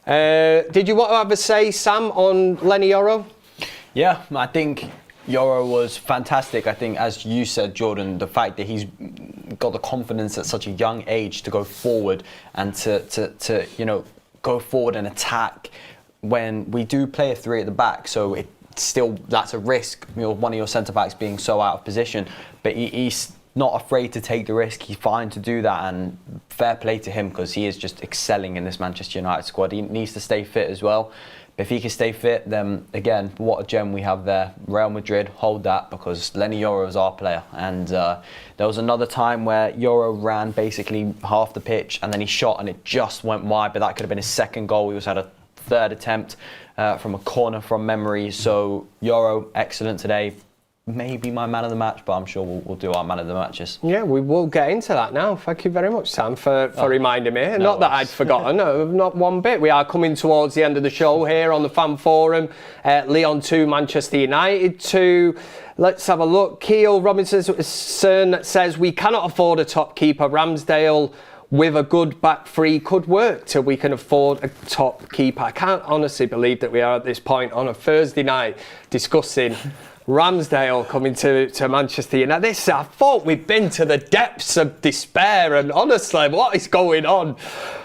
Did you want to have a say, Sam, on Lenny Yoro? Yeah, I think Yoro was fantastic. I think, as you said, Jordan, the fact that he's got the confidence at such a young age to go forward and to you know, go forward and attack when we do play a 3 at the back. So it still, that's a risk, you know, one of your centre backs being so out of position, but he's not afraid to take the risk. He's fine to do that, and fair play to him because he is just excelling in this Manchester United squad. He needs to stay fit as well. But if he can stay fit, then again, what a gem we have there. Real Madrid, hold that, because Lenny Yoro is our player. And there was another time where Yoro ran basically half the pitch and then he shot and it just went wide, but that could have been his second goal. He also had a 3rd attempt from a corner from memory. So Yoro, excellent today. Maybe my man of the match, but I'm sure we'll do our man of the matches. Yeah, we will get into that now. Thank you very much, Sam, for reminding me. Not that I'd forgotten, no, not one bit. We are coming towards the end of the show here on the Fan Forum. Lyon 2, Manchester United 2. Let's have a look. Keel Robinson says, we cannot afford a top keeper. Ramsdale with a good back 3 could work till we can afford a top keeper. I can't honestly believe that we are at this point on a Thursday night discussing Ramsdale coming to Manchester United. I thought we'd been to the depths of despair, and honestly, what is going on?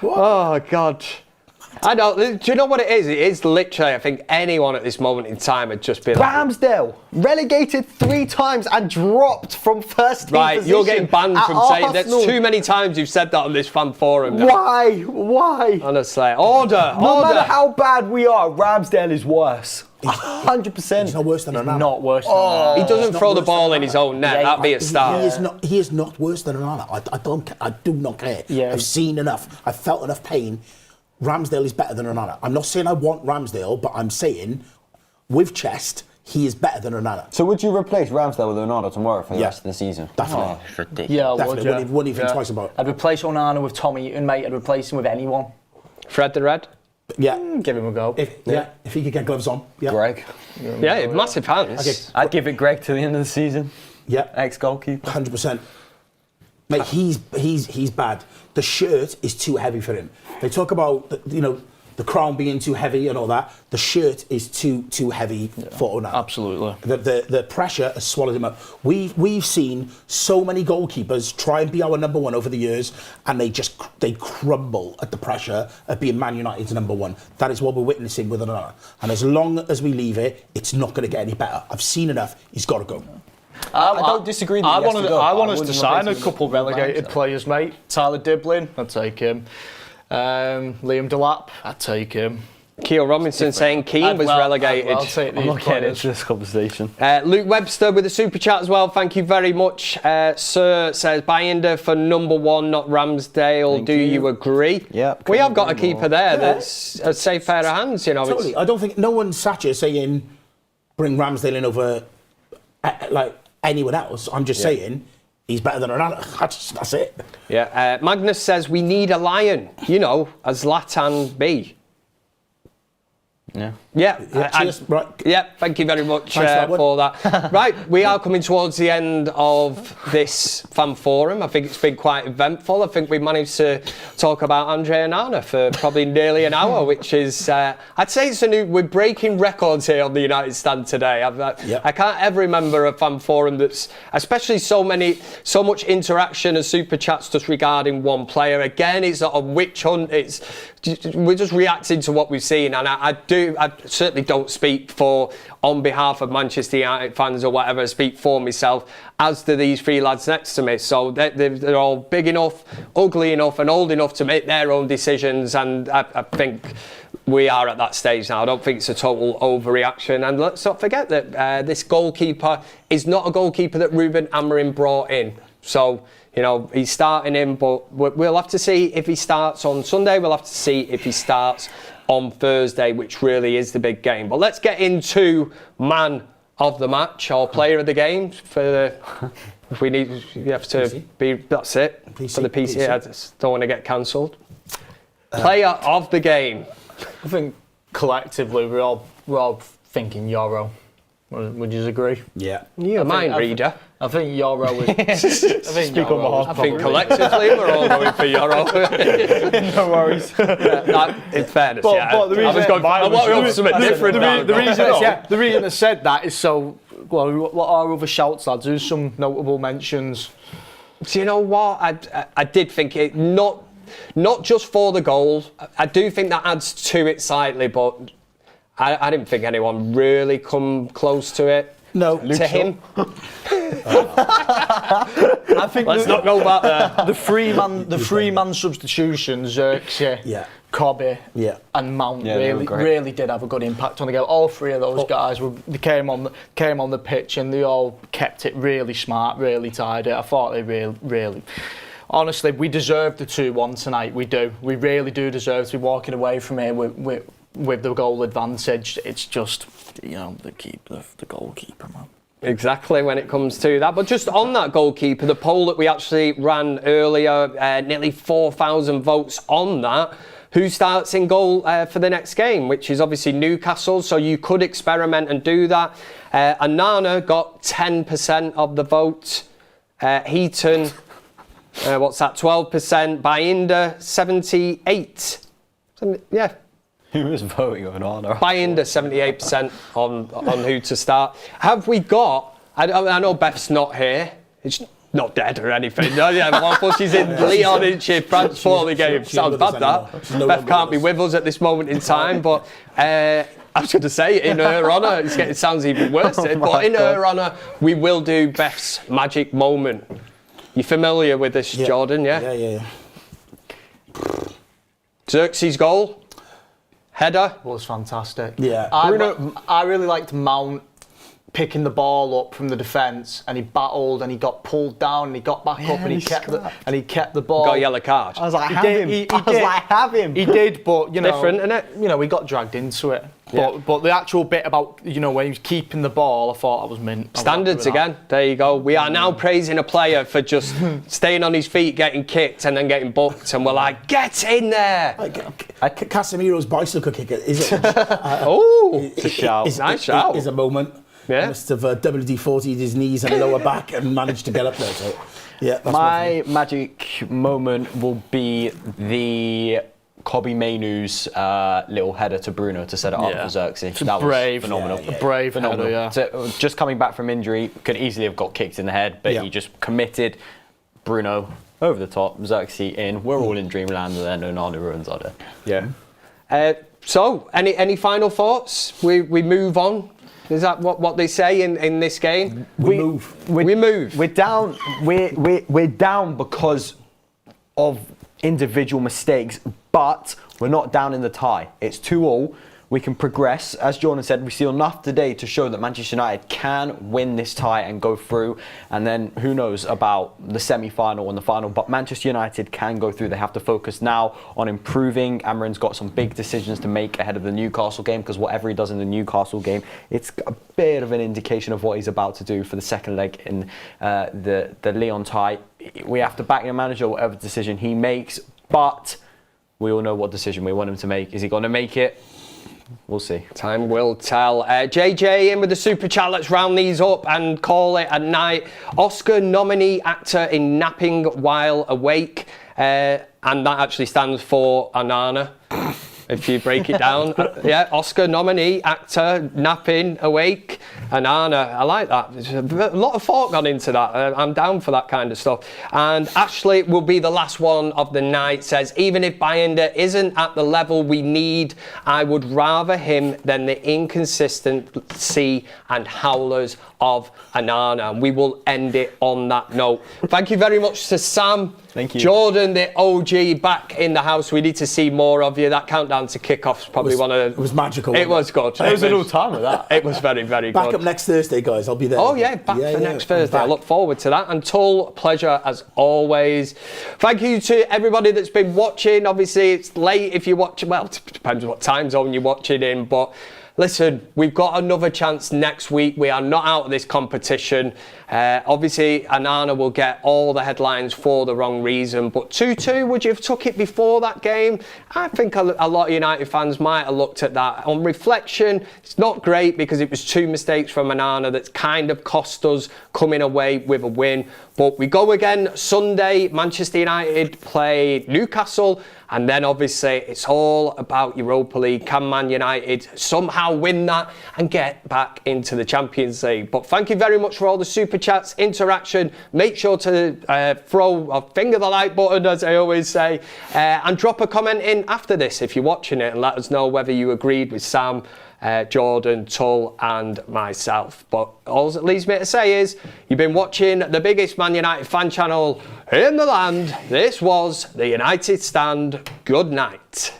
What? Oh, God. I know. Do you know what it is? It is literally, I think anyone at this moment in time would just be like... Ramsdale, relegated 3 times and dropped from first team right, position. You're getting banned from saying that. Too many times you've said that on this Fan Forum now. Why? Honestly, order. No matter how bad we are, Ramsdale is worse. 100%. He's not worse than Onana. Not worse than that. He doesn't throw the ball in his own net. That'd be a start. He is not worse than Onana. I do not care. Yeah. I've seen enough. I've felt enough pain. Ramsdale is better than Onana. I'm not saying I want Ramsdale, but I'm saying, with chest, he is better than Onana. So would you replace Ramsdale with Onana tomorrow for the rest of the season? Definitely. Oh, it's ridiculous. Yeah, I Definitely. would, Wouldn't even think twice about it. I'd replace Onana with Tom Eaton, mate. I'd replace him with anyone. Fred the Red? Yeah. Give him a go. If he could get gloves on. Yeah. Greg. Yeah, massive hands. Okay. I'd give it Greg to the end of the season. Yeah. Ex-goalkeeper. 100%. Mate, he's bad. The shirt is too heavy for him. They talk about the crown being too heavy and all that. The shirt is too heavy for Onana. Absolutely. The pressure has swallowed him up. We've seen so many goalkeepers try and be our number one over the years, and they crumble at the pressure of being Man United's number one. That is what we're witnessing with Onana. And as long as we leave it, it's not going to get any better. I've seen enough. He's got to go. I don't disagree that I he has to go, I but want I us to wouldn't sign a replace him couple with a relegated bouncer. players, mate. Tyler Diblin, I'd take him. Liam Delap, I'd take him. Keel Robinson saying Keane was relegated. I'll take I'm these not getting players. into this conversation. Luke Webster with a super chat as well. Thank you very much. Sir says Bayinda for number one, not Ramsdale. Thank Do you agree? Yep, We have couldn't got a agree keeper more. there that's a safe pair of hands. You know, Totally. I don't think no one sat here saying bring Ramsdale in over like anyone else. I'm just saying he's better than Onana. That's it. Yeah. Magnus says we need a lion. You know, as Zlatan be. Yeah. Yeah. Cheers. Right. Yeah, thank you very much Thanks for that one. for that. Right, we are coming towards the end of this fan forum. I think it's been quite eventful. I think we managed to talk about Andre Onana for probably nearly an hour, which is, I'd say we're breaking records here on the United Stand today. I can't ever remember a fan forum that's, especially so much interaction and super chats just regarding one player. Again, it's not a witch hunt. We're just reacting to what we've seen, and I certainly don't speak on behalf of Manchester United fans or whatever. I speak for myself, as do these three lads next to me. So they're all big enough, ugly enough, and old enough to make their own decisions. And I think we are at that stage now. I don't think it's a total overreaction. And let's not forget that this goalkeeper is not a goalkeeper that Ruben Amorim brought in. So, you know, he's starting him, but we'll have to see if he starts on Sunday. We'll have to see if he starts on Thursday, which really is the big game. But let's get into man of the match or player of the game. If we need, you have to be. That's it for the PC. I just don't want to get cancelled. Player of the game. I think collectively we're all thinking Euro. Would you agree? Yeah. You're a mind reader. I think Euro is. I think Collectively we're all going for Euro. No worries. In fairness, But yeah. the reason- I was going I for something different. the reason I said that is so. Well, what are other shouts, lads? There's some notable mentions. Do you know what? I did think it not just for the goal. I do think that adds to it slightly, but I didn't think anyone really come close to it. No. To him. I think Let's not go back there. the three man substitutions, Xerxes, Cobby, and Mount really did have a good impact on the game. All three of those guys they came on the pitch and they all kept it really smart, really tidy. I thought they really. Honestly, we deserve the 2-1 tonight. We do. We really do deserve to be walking away from here with the goal advantage. It's just, the goalkeeper, man. Exactly, when it comes to that. But just on that goalkeeper, the poll that we actually ran earlier, nearly 4,000 votes on that. Who starts in goal for the next game, which is obviously Newcastle, so you could experiment and do that. Onana got 10% of the vote. Heaton, 12%. Bayinda, 78%. Yeah. Who was voting on Onana? Bayinda, 78% on who to start. Have we got, I know Beth's not here. It's not dead or anything. No, she's in Lyon, isn't she? France for the game. Sounds bad, that. Beth can't be with us at this moment in time, but I was going to say, in her honour, it sounds even worse, but in her honour, we will do Beth's magic moment. You familiar with this, Jordan, yeah? Yeah. Xerxes' goal. Header. Was fantastic. Yeah. I really liked Mount picking the ball up from the defence, and he battled, and he got pulled down, and he got back up, and he kept the ball. Got a yellow card. I was like, have him. He did, but different, innit? You know, we got dragged into it. But the actual bit about, you know, when he was keeping the ball, I thought that was mint. Standards again. There you go. We are now praising a player for just staying on his feet, getting kicked, and then getting booked, and we're like, get in there. Casemiro's bicycle kick, is it? It's a shout. Nice shout. Is a moment. Yeah. He must have WD-40'd his knees and lower back and managed to get up there. So, yeah, that's my magic moment will be the Kobe Mainoo's little header to Bruno to set it up for Xerxes. That was phenomenal. Brave phenomenal. Header, So, just coming back from injury, could easily have got kicked in the head, but he just committed. Bruno over the top, Xerxes in. We're all in dreamland, and then Onana ruins our day. Yeah. So, any final thoughts? We move on. Is that what they say in this game? We move. We're down. We're down because of individual mistakes, but we're not down in the tie. It's 2-2. We can progress. As Jordan said, we see enough today to show that Manchester United can win this tie and go through. And then who knows about the semi-final and the final. But Manchester United can go through. They have to focus now on improving. Amarin's got some big decisions to make ahead of the Newcastle game, because whatever he does in the Newcastle game, it's a bit of an indication of what he's about to do for the second leg in the Lyon tie. We have to back the manager, whatever decision he makes. But we all know what decision we want him to make. Is he going to make it? We'll see. Time will tell. JJ in with the super chat. Let's round these up and call it a night. Oscar nominee actor in napping while awake. And that actually stands for Onana. If you break it down. Oscar nominee, actor, napping, awake, Onana. I like that. There's a lot of thought gone into that. I'm down for that kind of stuff. And Ashley will be the last one of the night. Says, even if Bayanda isn't at the level we need, I would rather him than the inconsistency and howlers of Onana. And we will end it on that note. Thank you very much to Sam. Thank you. Jordan, the OG, back in the house. We need to see more of you. That countdown to kick-off's probably one of... It was magical. It was good. It was a little time with that. It was very, very good. Back up next Thursday, guys. I'll be there. Oh, yeah, back for next Thursday. I look forward to that. And Tull, pleasure as always. Thank you to everybody that's been watching. Obviously, it's late if you watch... Well, it depends what time zone you're watching in, but... Listen, we've got another chance next week. We are not out of this competition. Obviously, Onana will get all the headlines for the wrong reason. But 2-2, would you have took it before that game? I think a lot of United fans might have looked at that. On reflection, it's not great because it was 2 mistakes from Onana that's kind of cost us coming away with a win. But we go again Sunday. Manchester United play Newcastle. And then obviously it's all about Europa League. Can Man United somehow win that and get back into the Champions League? But thank you very much for all the super chats, interaction. Make sure to throw or finger the like button, as I always say, and drop a comment in after this if you're watching it, and let us know whether you agreed with Sam, Jordan, Tull and myself. But all that leaves me to say is you've been watching the biggest Man United fan channel in the land. This was the United Stand. Good night.